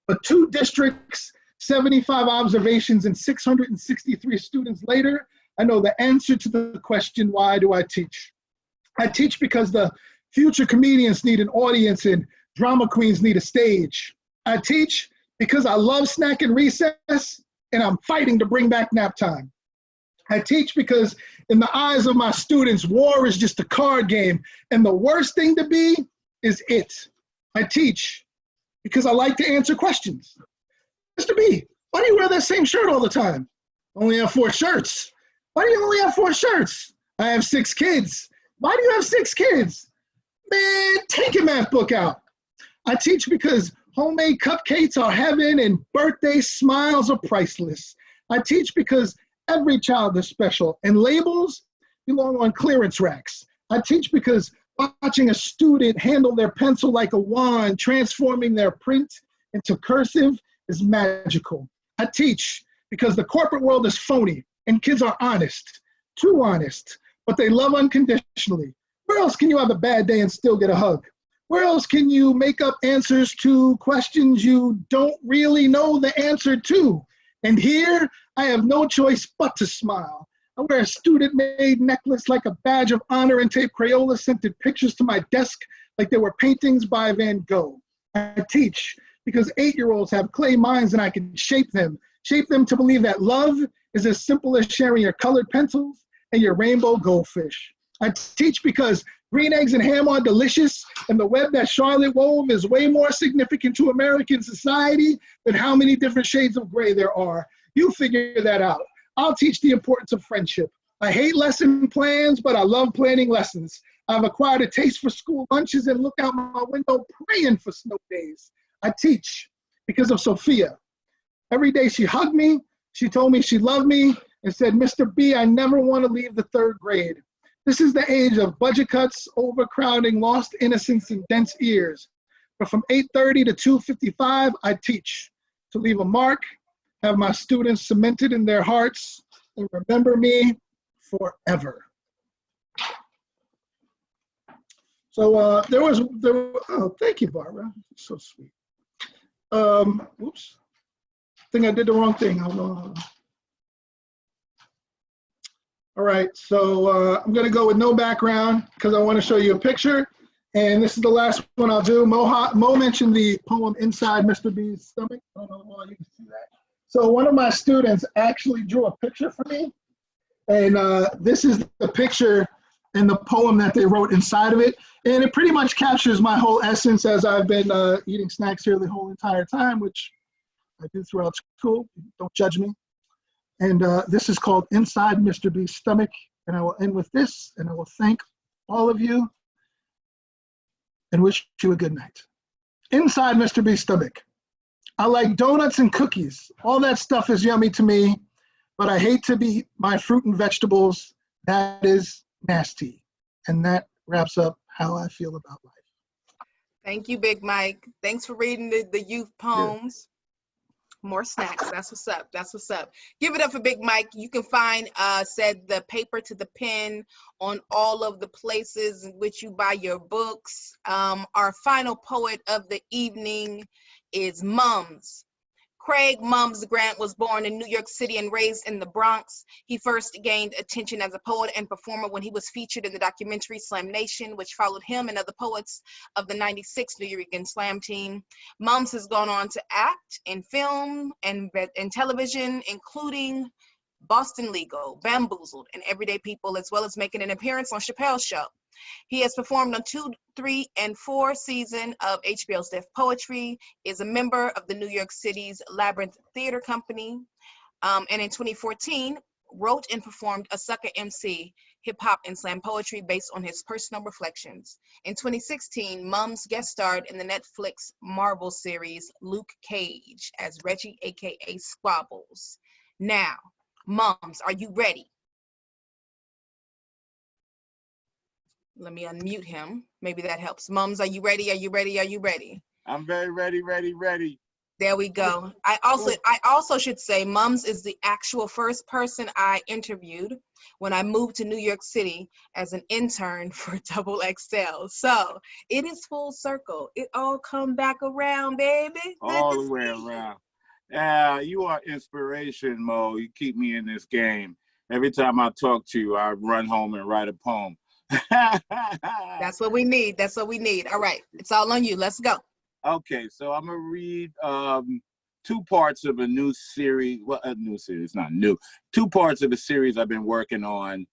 But 2 districts, 75 observations, and 663 students later, I know the answer to the question, why do I teach? I teach because the future comedians need an audience and drama queens need a stage. I teach because I love snacking recess and I'm fighting to bring back nap time. I teach because in the eyes of my students, war is just a card game and the worst thing to be is it. I teach because I like to answer questions. Mr. B, why do you wear that same shirt all the time? I only have 4 shirts. Why do you only have 4 shirts? I have 6 kids. Why do you have 6 kids? Man, take your math book out. I teach because homemade cupcakes are heaven and birthday smiles are priceless. I teach because every child is special and labels belong on clearance racks. I teach because watching a student handle their pencil like a wand, transforming their print into cursive is magical. I teach because the corporate world is phony and kids are honest, too honest, but they love unconditionally. Where else can you have a bad day and still get a hug? Where else can you make up answers to questions you don't really know the answer to? And here, I have no choice but to smile. I wear a student-made necklace like a badge of honor and tape Crayola-scented pictures to my desk like they were paintings by Van Gogh. I teach because 8-year-olds have clay minds and I can shape them to believe that love is as simple as sharing your colored pencils and your rainbow goldfish. I teach because green eggs and ham are delicious, and the web that Charlotte wove is way more significant to American society than how many different shades of gray there are. You figure that out. I'll teach the importance of friendship. I hate lesson plans, but I love planning lessons. I've acquired a taste for school lunches and look out my window praying for snow days. I teach because of Sophia. Every day she hugged me, she told me she loved me, and said, Mr. B, I never want to leave the 3rd grade. This is the age of budget cuts, overcrowding, lost innocence, and dense ears. But from 8:30 to 2:55, I teach to leave a mark, have my students cemented in their hearts, and remember me forever. So oh, thank you, Barbara. So sweet. Oops. I think I did the wrong thing. Hold on. All right, so I'm gonna go with no background because I want to show you a picture. And this is the last one I'll do. Mo mentioned the poem Inside Mr. B's Stomach. I don't know if you can see that. So one of my students actually drew a picture for me. And this is the picture and the poem that they wrote inside of it. And it pretty much captures my whole essence as I've been eating snacks here the whole entire time, which I do throughout school. Don't judge me. And this is called Inside Mr. B's Stomach. And I will end with this, and I will thank all of you and wish you a good night. Inside Mr. B's stomach. I like donuts and cookies. All that stuff is yummy to me, but I hate to be my fruit and vegetables. That is nasty. And that wraps up how I feel about life. Thank you, Big Mike. Thanks for reading the youth poems. More snacks. That's what's up. That's what's up. Give it up for Big Mike. You can find said the paper to the pen on all of the places in which you buy your books. Our final poet of the evening is Mums. Craig Mums Grant was born in New York City and raised in the Bronx. He first gained attention as a poet and performer when he was featured in the documentary Slam Nation, which followed him and other poets of the '96 New York Slam team. Mums has gone on to act in film and television, including Boston Legal, Bamboozled, and Everyday People, as well as making an appearance on Chappelle's Show. He has performed on 2, 3, and 4 seasons of HBO's Def Poetry, is a member of the New York City's Labyrinth Theater Company, and in 2014, wrote and performed a Sucker MC, hip hop and slam poetry based on his personal reflections. In 2016, Mums guest starred in the Netflix Marvel series Luke Cage as Reggie, AKA Squabbles. Now, Mums, are you ready? Let me unmute him. Maybe that helps. Mums, are you ready? Are you ready? Are you ready? I'm very ready, ready. There we go. I also should say Mums is the actual first person I interviewed when I moved to New York City as an intern for Double XL. So it is full circle. It all come back around, baby. All the way around. Yeah, you are inspiration, Mo. You keep me in this game. Every time I talk to you, I run home and write a poem. That's what we need. That's what we need. All right. It's all on you. Let's go. Okay, so I'm going to read 2 parts of a new series. Well, a new series, not new. 2 parts of a series I've been working on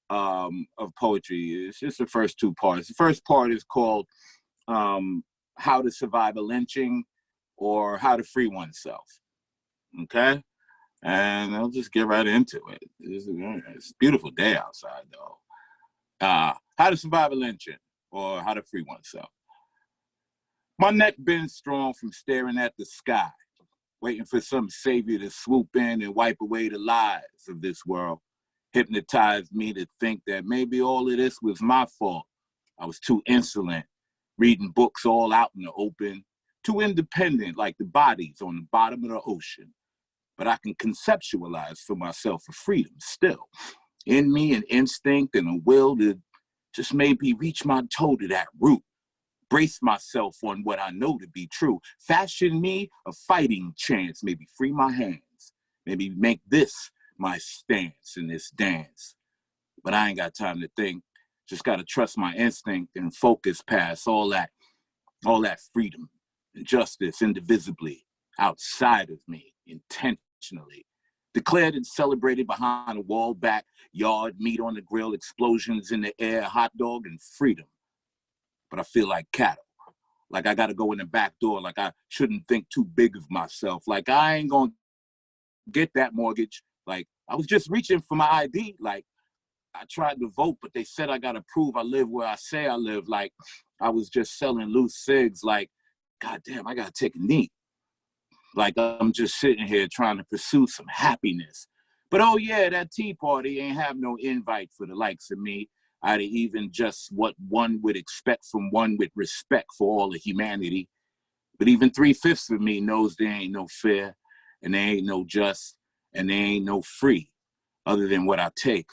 of poetry. It's just the first 2 parts. The first part is called How to Survive a Lynching or How to Free Oneself. Okay? And I'll just get right into it. It's a beautiful day outside, though. How to Survive a Lynching or How to Free Oneself. My neck bends strong from staring at the sky, waiting for some savior to swoop in and wipe away the lies of this world. Hypnotized me to think that maybe all of this was my fault. I was too insolent, reading books all out in the open, too independent like the bodies on the bottom of the ocean. But I can conceptualize for myself a freedom still. In me, an instinct and a will to just maybe reach my toe to that root. Brace myself on what I know to be true. Fashion me a fighting chance. Maybe free my hands. Maybe make this my stance in this dance. But I ain't got time to think. Just gotta trust my instinct and focus past all that freedom and justice indivisibly outside of me, intentionally. Declared and celebrated behind a wall, backyard, meat on the grill, explosions in the air, hot dog and freedom. But I feel like cattle. Like I gotta go in the back door. Like I shouldn't think too big of myself. Like I ain't gonna get that mortgage. Like I was just reaching for my ID. Like I tried to vote, but they said I gotta prove I live where I say I live. Like I was just selling loose cigs. Like, goddamn, I gotta take a knee. Like I'm just sitting here trying to pursue some happiness. But oh yeah, that tea party ain't have no invite for the likes of me. I'd even just what one would expect from one with respect for all of humanity. But even 3/5 of me knows there ain't no fair, and there ain't no just, and there ain't no free, other than what I take.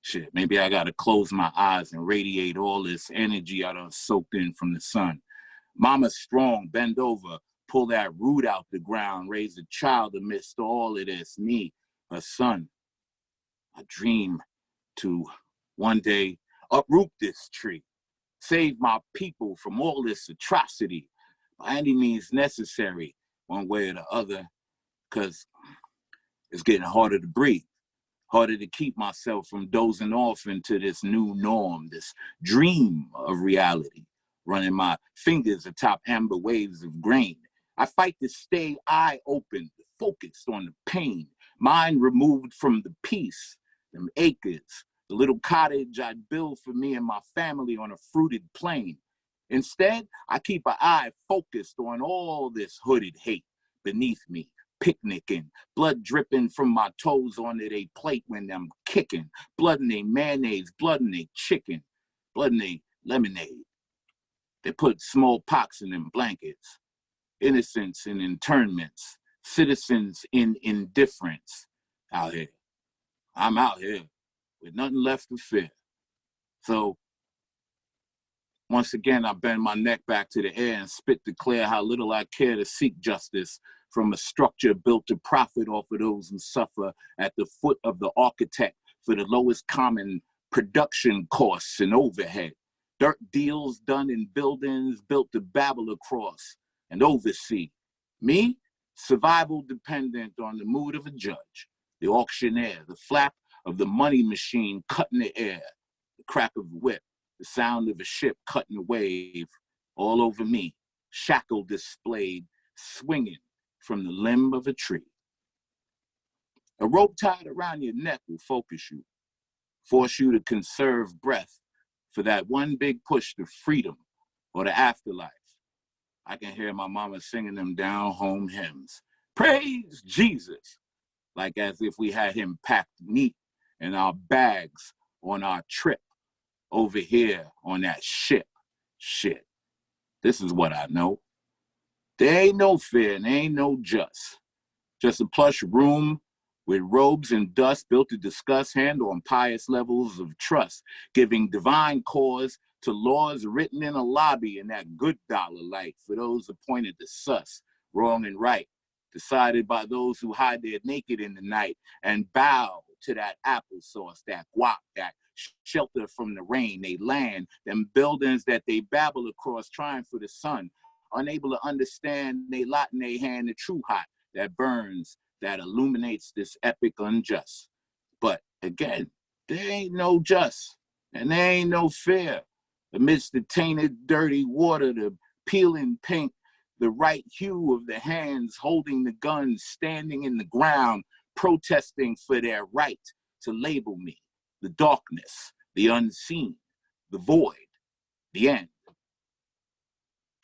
Shit, maybe I gotta close my eyes and radiate all this energy I done soaked in from the sun. Mama's strong, bend over, pull that root out the ground, raise a child amidst all of this. Me, her son. I dream to one day uproot this tree, save my people from all this atrocity by any means necessary, one way or the other, because it's getting harder to breathe, harder to keep myself from dozing off into this new norm, this dream of reality, running my fingers atop amber waves of grain. I fight to stay eye open, focused on the pain, mind removed from the peace, them acres, the little cottage I'd build for me and my family on a fruited plain. Instead, I keep an eye focused on all this hooded hate beneath me, picnicking, blood dripping from my toes onto their plate when I'm kicking, blood in their mayonnaise, blood in their chicken, blood in their lemonade. They put smallpox in them blankets, innocence in internments, citizens in indifference out here. I'm out here with nothing left to fear. So once again, I bend my neck back to the air and spit declare how little I care to seek justice from a structure built to profit off of those who suffer at the foot of the architect for the lowest common production costs and overhead. Dirt deals done in buildings built to babble across and oversee. Me, survival dependent on the mood of a judge, the auctioneer, the flap of the money machine cutting the air, the crack of a whip, the sound of a ship cutting a wave, all over me, shackle displayed, swinging from the limb of a tree. A rope tied around your neck will focus you, force you to conserve breath for that one big push to freedom or the afterlife. I can hear my mama singing them down home hymns. Praise Jesus, like as if we had him packed neat in our bags on our trip over here on that ship. Shit, this is what I know. There ain't no fear and there ain't no just a plush room with robes and dust built to discuss handle on pious levels of trust, giving divine cause to laws written in a lobby in that good dollar light for those appointed to suss wrong and right, decided by those who hide their naked in the night and bow to that applesauce, that guap, that shelter from the rain, they land, them buildings that they babble across trying for the sun, unable to understand they lot in their hand the true hot that burns, that illuminates this epic unjust. But again, there ain't no just and there ain't no fear. Amidst the tainted, dirty water, the peeling paint, the right hue of the hands holding the guns, standing in the ground, protesting for their right to label me, the darkness, the unseen, the void, the end.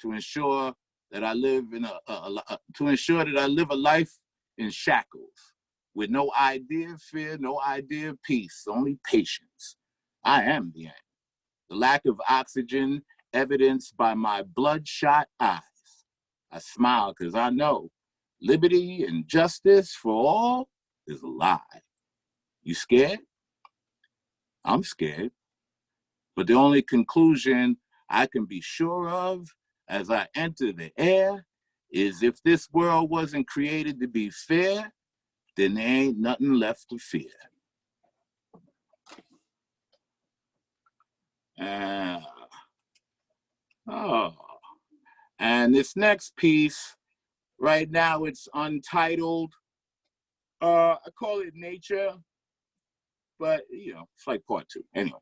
To ensure that I live in a life in shackles, with no idea of fear, no idea of peace, only patience. I am the end. The lack of oxygen evidenced by my bloodshot eyes. I smile because I know liberty and justice for all is a lie. You scared? I'm scared. But the only conclusion I can be sure of as I enter the air is if this world wasn't created to be fair, then there ain't nothing left to fear. And this next piece, right now it's untitled. I call it Nature, but you know, it's like part 2. Anyway.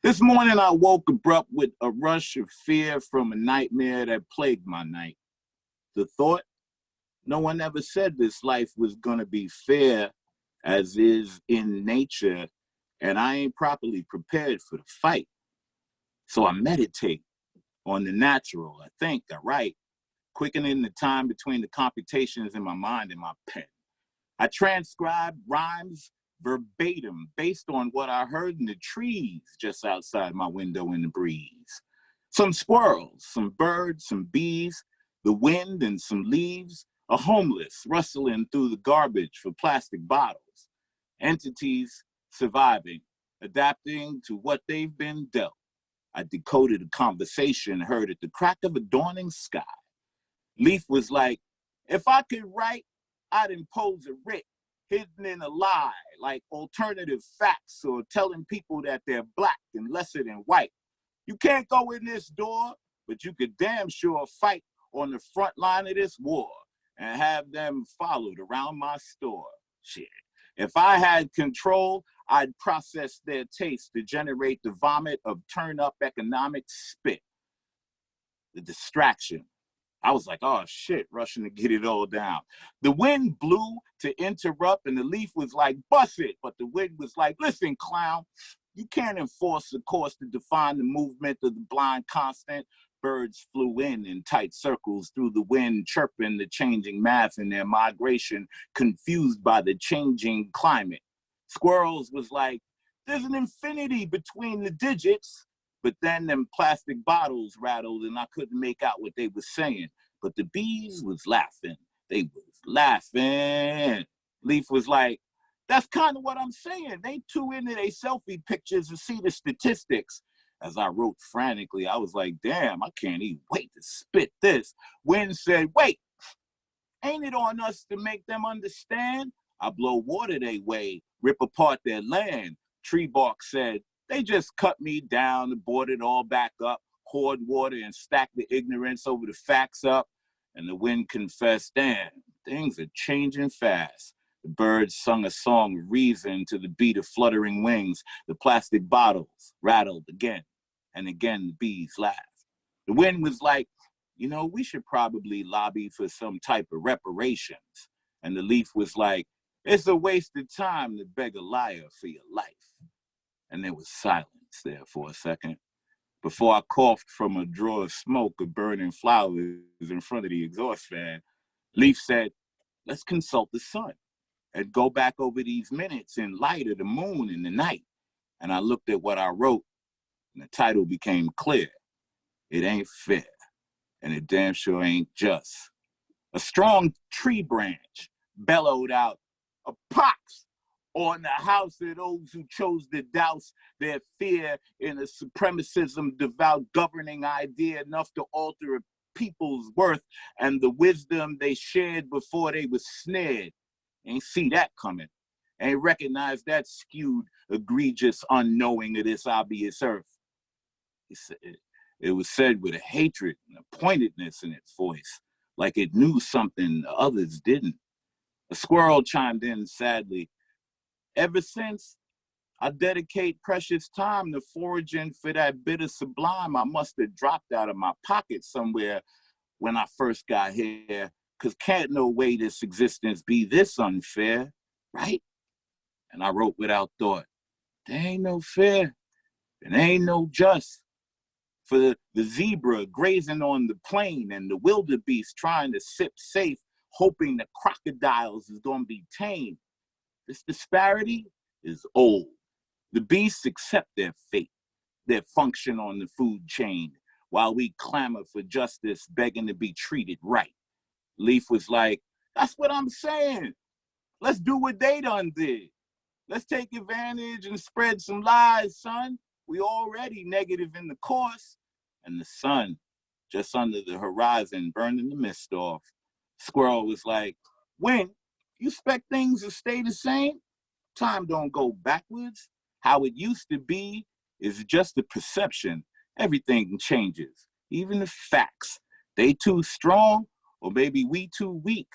This morning I woke abrupt with a rush of fear from a nightmare that plagued my night. The thought, no one ever said this life was gonna be fair as is in nature, and I ain't properly prepared for the fight. So I meditate on the natural. I think, I write, quickening the time between the computations in my mind and my pen. I transcribe rhymes verbatim based on what I heard in the trees just outside my window in the breeze. Some squirrels, some birds, some bees, the wind and some leaves, a homeless rustling through the garbage for plastic bottles. Entities surviving, adapting to what they've been dealt. I decoded a conversation heard at the crack of a dawning sky. Leaf was like, if I could write, I'd impose a writ hidden in a lie, like alternative facts or telling people that they're black and lesser than white. You can't go in this door, but you could damn sure fight on the front line of this war and have them followed around my store. Shit. If I had control, I'd process their taste to generate the vomit of turn-up economic spit. The distraction. I was like, oh shit, rushing to get it all down. The wind blew to interrupt and the leaf was like, bust it. But the wind was like, listen, clown, you can't enforce a course to define the movement of the blind constant. Birds flew in tight circles through the wind, chirping the changing math in their migration, confused by the changing climate. Squirrels was like, there's an infinity between the digits. But then them plastic bottles rattled and I couldn't make out what they were saying. But the bees was laughing. They was laughing. Leaf was like, that's kind of what I'm saying. They too into their selfie pictures to see the statistics. As I wrote frantically, I was like, damn, I can't even wait to spit this. Wind said, wait, ain't it on us to make them understand? I blow water their way, rip apart their land. Tree bark said, they just cut me down and board it all back up, hoard water and stack the ignorance over the facts up. And the wind confessed, damn, things are changing fast. The birds sung a song of reason to the beat of fluttering wings. The plastic bottles rattled again, and again the bees laughed. The wind was like, you know, we should probably lobby for some type of reparations. And the leaf was like, it's a waste of time to beg a liar for your life. And there was silence there for a second before I coughed from a drawer of smoke of burning flowers in front of the exhaust fan. Leaf said, let's consult the sun and go back over these minutes in light of the moon in the night. And I looked at what I wrote and the title became clear. It ain't fair and it damn sure ain't just. A strong tree branch bellowed out, a pox on the house of those who chose to douse their fear in a supremacism devout governing idea enough to alter a people's worth and the wisdom they shared before they was snared. Ain't see that coming. Ain't recognize that skewed, egregious unknowing of this obvious earth. It was said with a hatred and a pointedness in its voice, like it knew something the others didn't. A squirrel chimed in sadly, ever since I dedicate precious time to foraging for that bit of sublime I must have dropped out of my pocket somewhere when I first got here, because can't no way this existence be this unfair, right? And I wrote without thought, there ain't no fair, and ain't no just. For the zebra grazing on the plain and the wildebeest trying to sip safe, hoping the crocodiles is gonna be tame. This disparity is old. The beasts accept their fate, their function on the food chain. while we clamor for justice, begging to be treated right. Leaf was like, that's what I'm saying. Let's do what they done did. Let's take advantage and spread some lies, son. We already negative in the course. And the sun, just under the horizon, burning the mist off. Squirrel was like, when you expect things to stay the same? Time don't go backwards. How it used to be is just a perception. Everything changes, even the facts. They too strong, or maybe we too weak.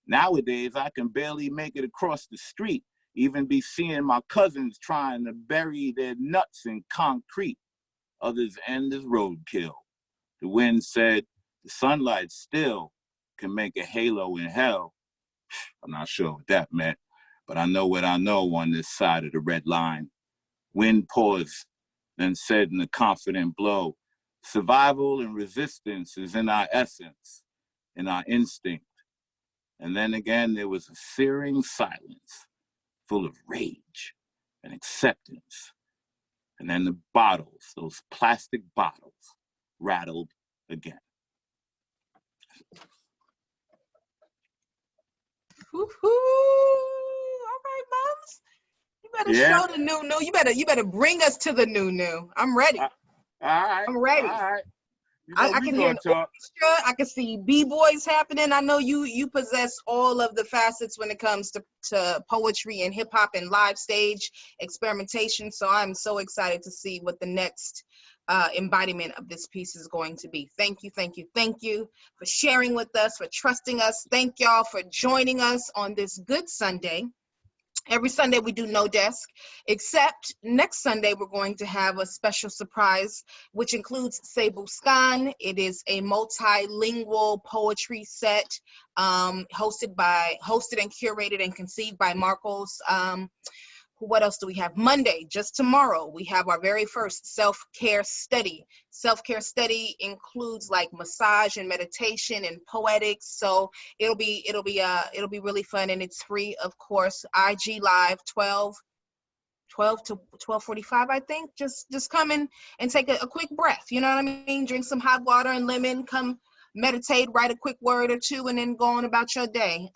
Nowadays, I can barely make it across the street, even be seeing my cousins trying to bury their nuts in concrete. Others end as roadkill. The wind said, the sunlight still can make a halo in hell. I'm not sure what that meant, but I know what I know on this side of the red line. Wind paused, then said in a confident blow, survival and resistance is in our essence, in our instinct. And then again, there was a searing silence, full of rage and acceptance. And then the bottles, those plastic bottles, rattled again. Woo-hoo. All right, moms. You better show the new. You better bring us to the new. I'm ready. All right. I'm ready. All right. You know, I can hear an orchestra. I can see b-boys happening. I know you possess all of the facets when it comes to poetry and hip hop and live stage experimentation. So I'm so excited to see what the next embodiment of this piece is going to be. Thank you for sharing with us, for trusting us. Thank y'all for joining us on this good Sunday. Every Sunday we do No Desk, except next Sunday we're going to have a special surprise, which includes Sebuscan. It is a multilingual poetry set hosted and curated and conceived by Marcos. What else do we have? Monday, just tomorrow, we have our very first self-care study. Self-care study includes like massage and meditation and poetics. So it'll be really fun, and it's free, of course. IG Live 12 to 12:45, I think. Just come in and take a quick breath. You know what I mean? Drink some hot water and lemon. Come meditate, write a quick word or two, and then go on about your day.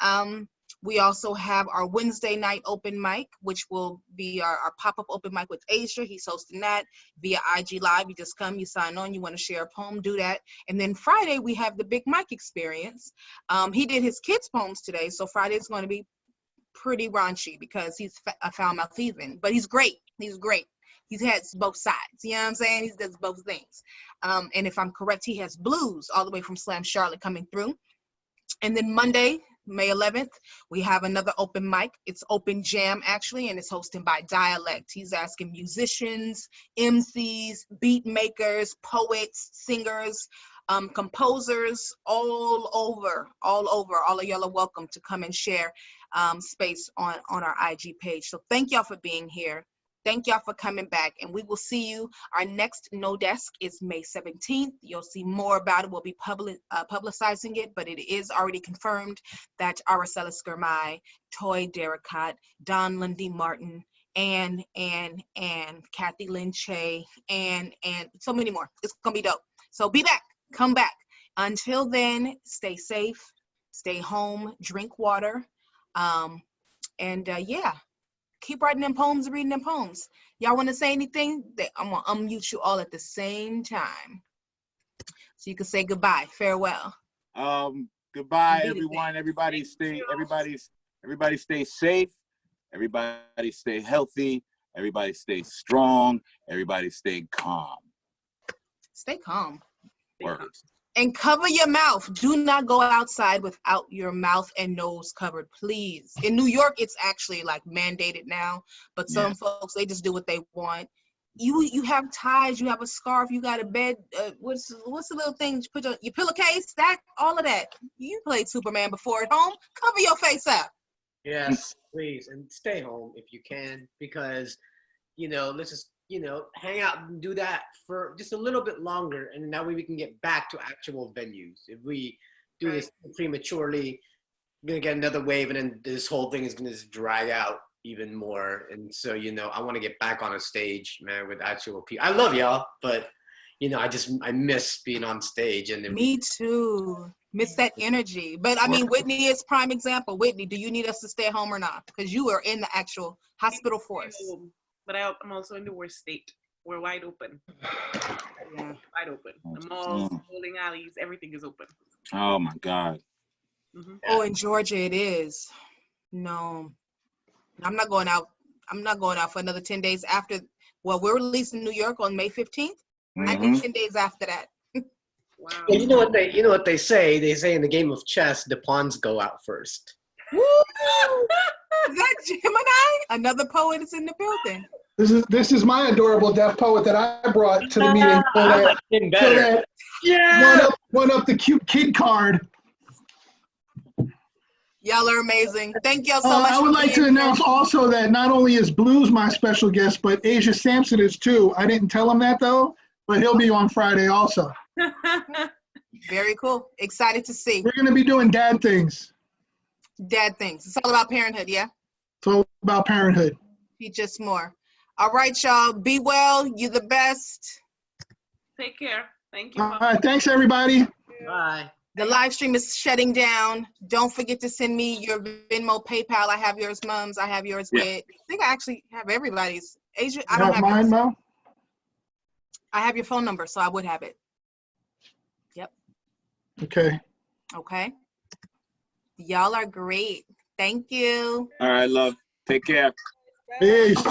We also have our Wednesday night open mic, which will be our pop-up open mic with Asia. He's hosting that via IG Live. You just come, you sign on, you want to share a poem, do that. And then Friday, we have the Big Mike experience. He did his kids' poems today, so Friday is going to be pretty raunchy because he's a foul-mouthed heathen. But he's great. He's great. He has both sides. You know what I'm saying? He does both things. And if I'm correct, he has blues all the way from Slam Charlotte coming through. And then Monday, May 11th, we have another open mic. It's Open Jam, actually, and it's hosted by Dialect. He's asking musicians, MCs, beat makers, poets, singers, composers, all over. All of y'all are welcome to come and share space on our IG page. So thank y'all for being here. Thank y'all for coming back, and we will see you. Our next No Desk is May 17th. You'll see more about it. We'll be publicizing it, but it is already confirmed that Araceli Skirmay, Toy Derricotte, Don Lundy Martin, and Kathy Lynn Che, and so many more. It's gonna be dope. So be back, come back. Until then, stay safe, stay home, drink water, yeah. Keep writing them poems, reading them poems. Y'all want to say anything? I'm going to unmute you all at the same time. So you can say goodbye, farewell. Goodbye, everyone. Everybody stay safe. Everybody stay healthy. Everybody stay strong. Everybody stay calm. Stay calm. Words. And cover your mouth. Do not go outside without your mouth and nose covered, please. In New York, it's actually like mandated now, but some folks, they just do what they want. You have ties, you have a scarf, you got a bed. What's the little thing you put on your pillowcase, stack, all of that. You played Superman before at home. Cover your face up. Yes, please, and stay home if you can, because let's just hang out and do that for just a little bit longer, and that way we can get back to actual venues. If we do this prematurely, we're gonna get another wave, and then this whole thing is gonna just drag out even more. And so, I want to get back on a stage, man, with actual people. I love y'all, but you know, I miss being on stage. And Me too. Miss that energy. But I mean, Whitney is prime example. Whitney, do you need us to stay home or not? Because you are in the actual hospital force. But I'm also in the worst state. We're wide open. Yeah. Wide open. The malls, bowling alleys, everything is open. Oh my God. Mm-hmm. Oh, in Georgia it is. No, I'm not going out. I'm not going out for another 10 days after. Well, we're released in New York on May 15th. I think 10 days after that. Wow. Well, you know what they say? They say in the game of chess, the pawns go out first. Woo! Is that Gemini? Another poet is in the building. This is my adorable deaf poet that I brought to the meeting. One up the cute kid card. Y'all are amazing. Thank y'all so much. I would like to announce also that not only is Blues my special guest, but Asia Sampson is too. I didn't tell him that though, but he'll be on Friday also. Very cool. Excited to see. We're going to be doing dad things. Dad things. It's all about parenthood, yeah? It's all about parenthood. Teach us more. All right, y'all. Be well. You're the best. Take care. Thank you. All right. Thanks, everybody. Bye. The live stream is shutting down. Don't forget to send me your Venmo, PayPal. I have yours, Mums. I have yours, Wit. I think I actually have everybody's. Asia, I don't have mine, yours. Mo? I have your phone number, so I would have it. Yep. Okay. Okay. Y'all are great. Thank you. All right, love. Take care. Peace.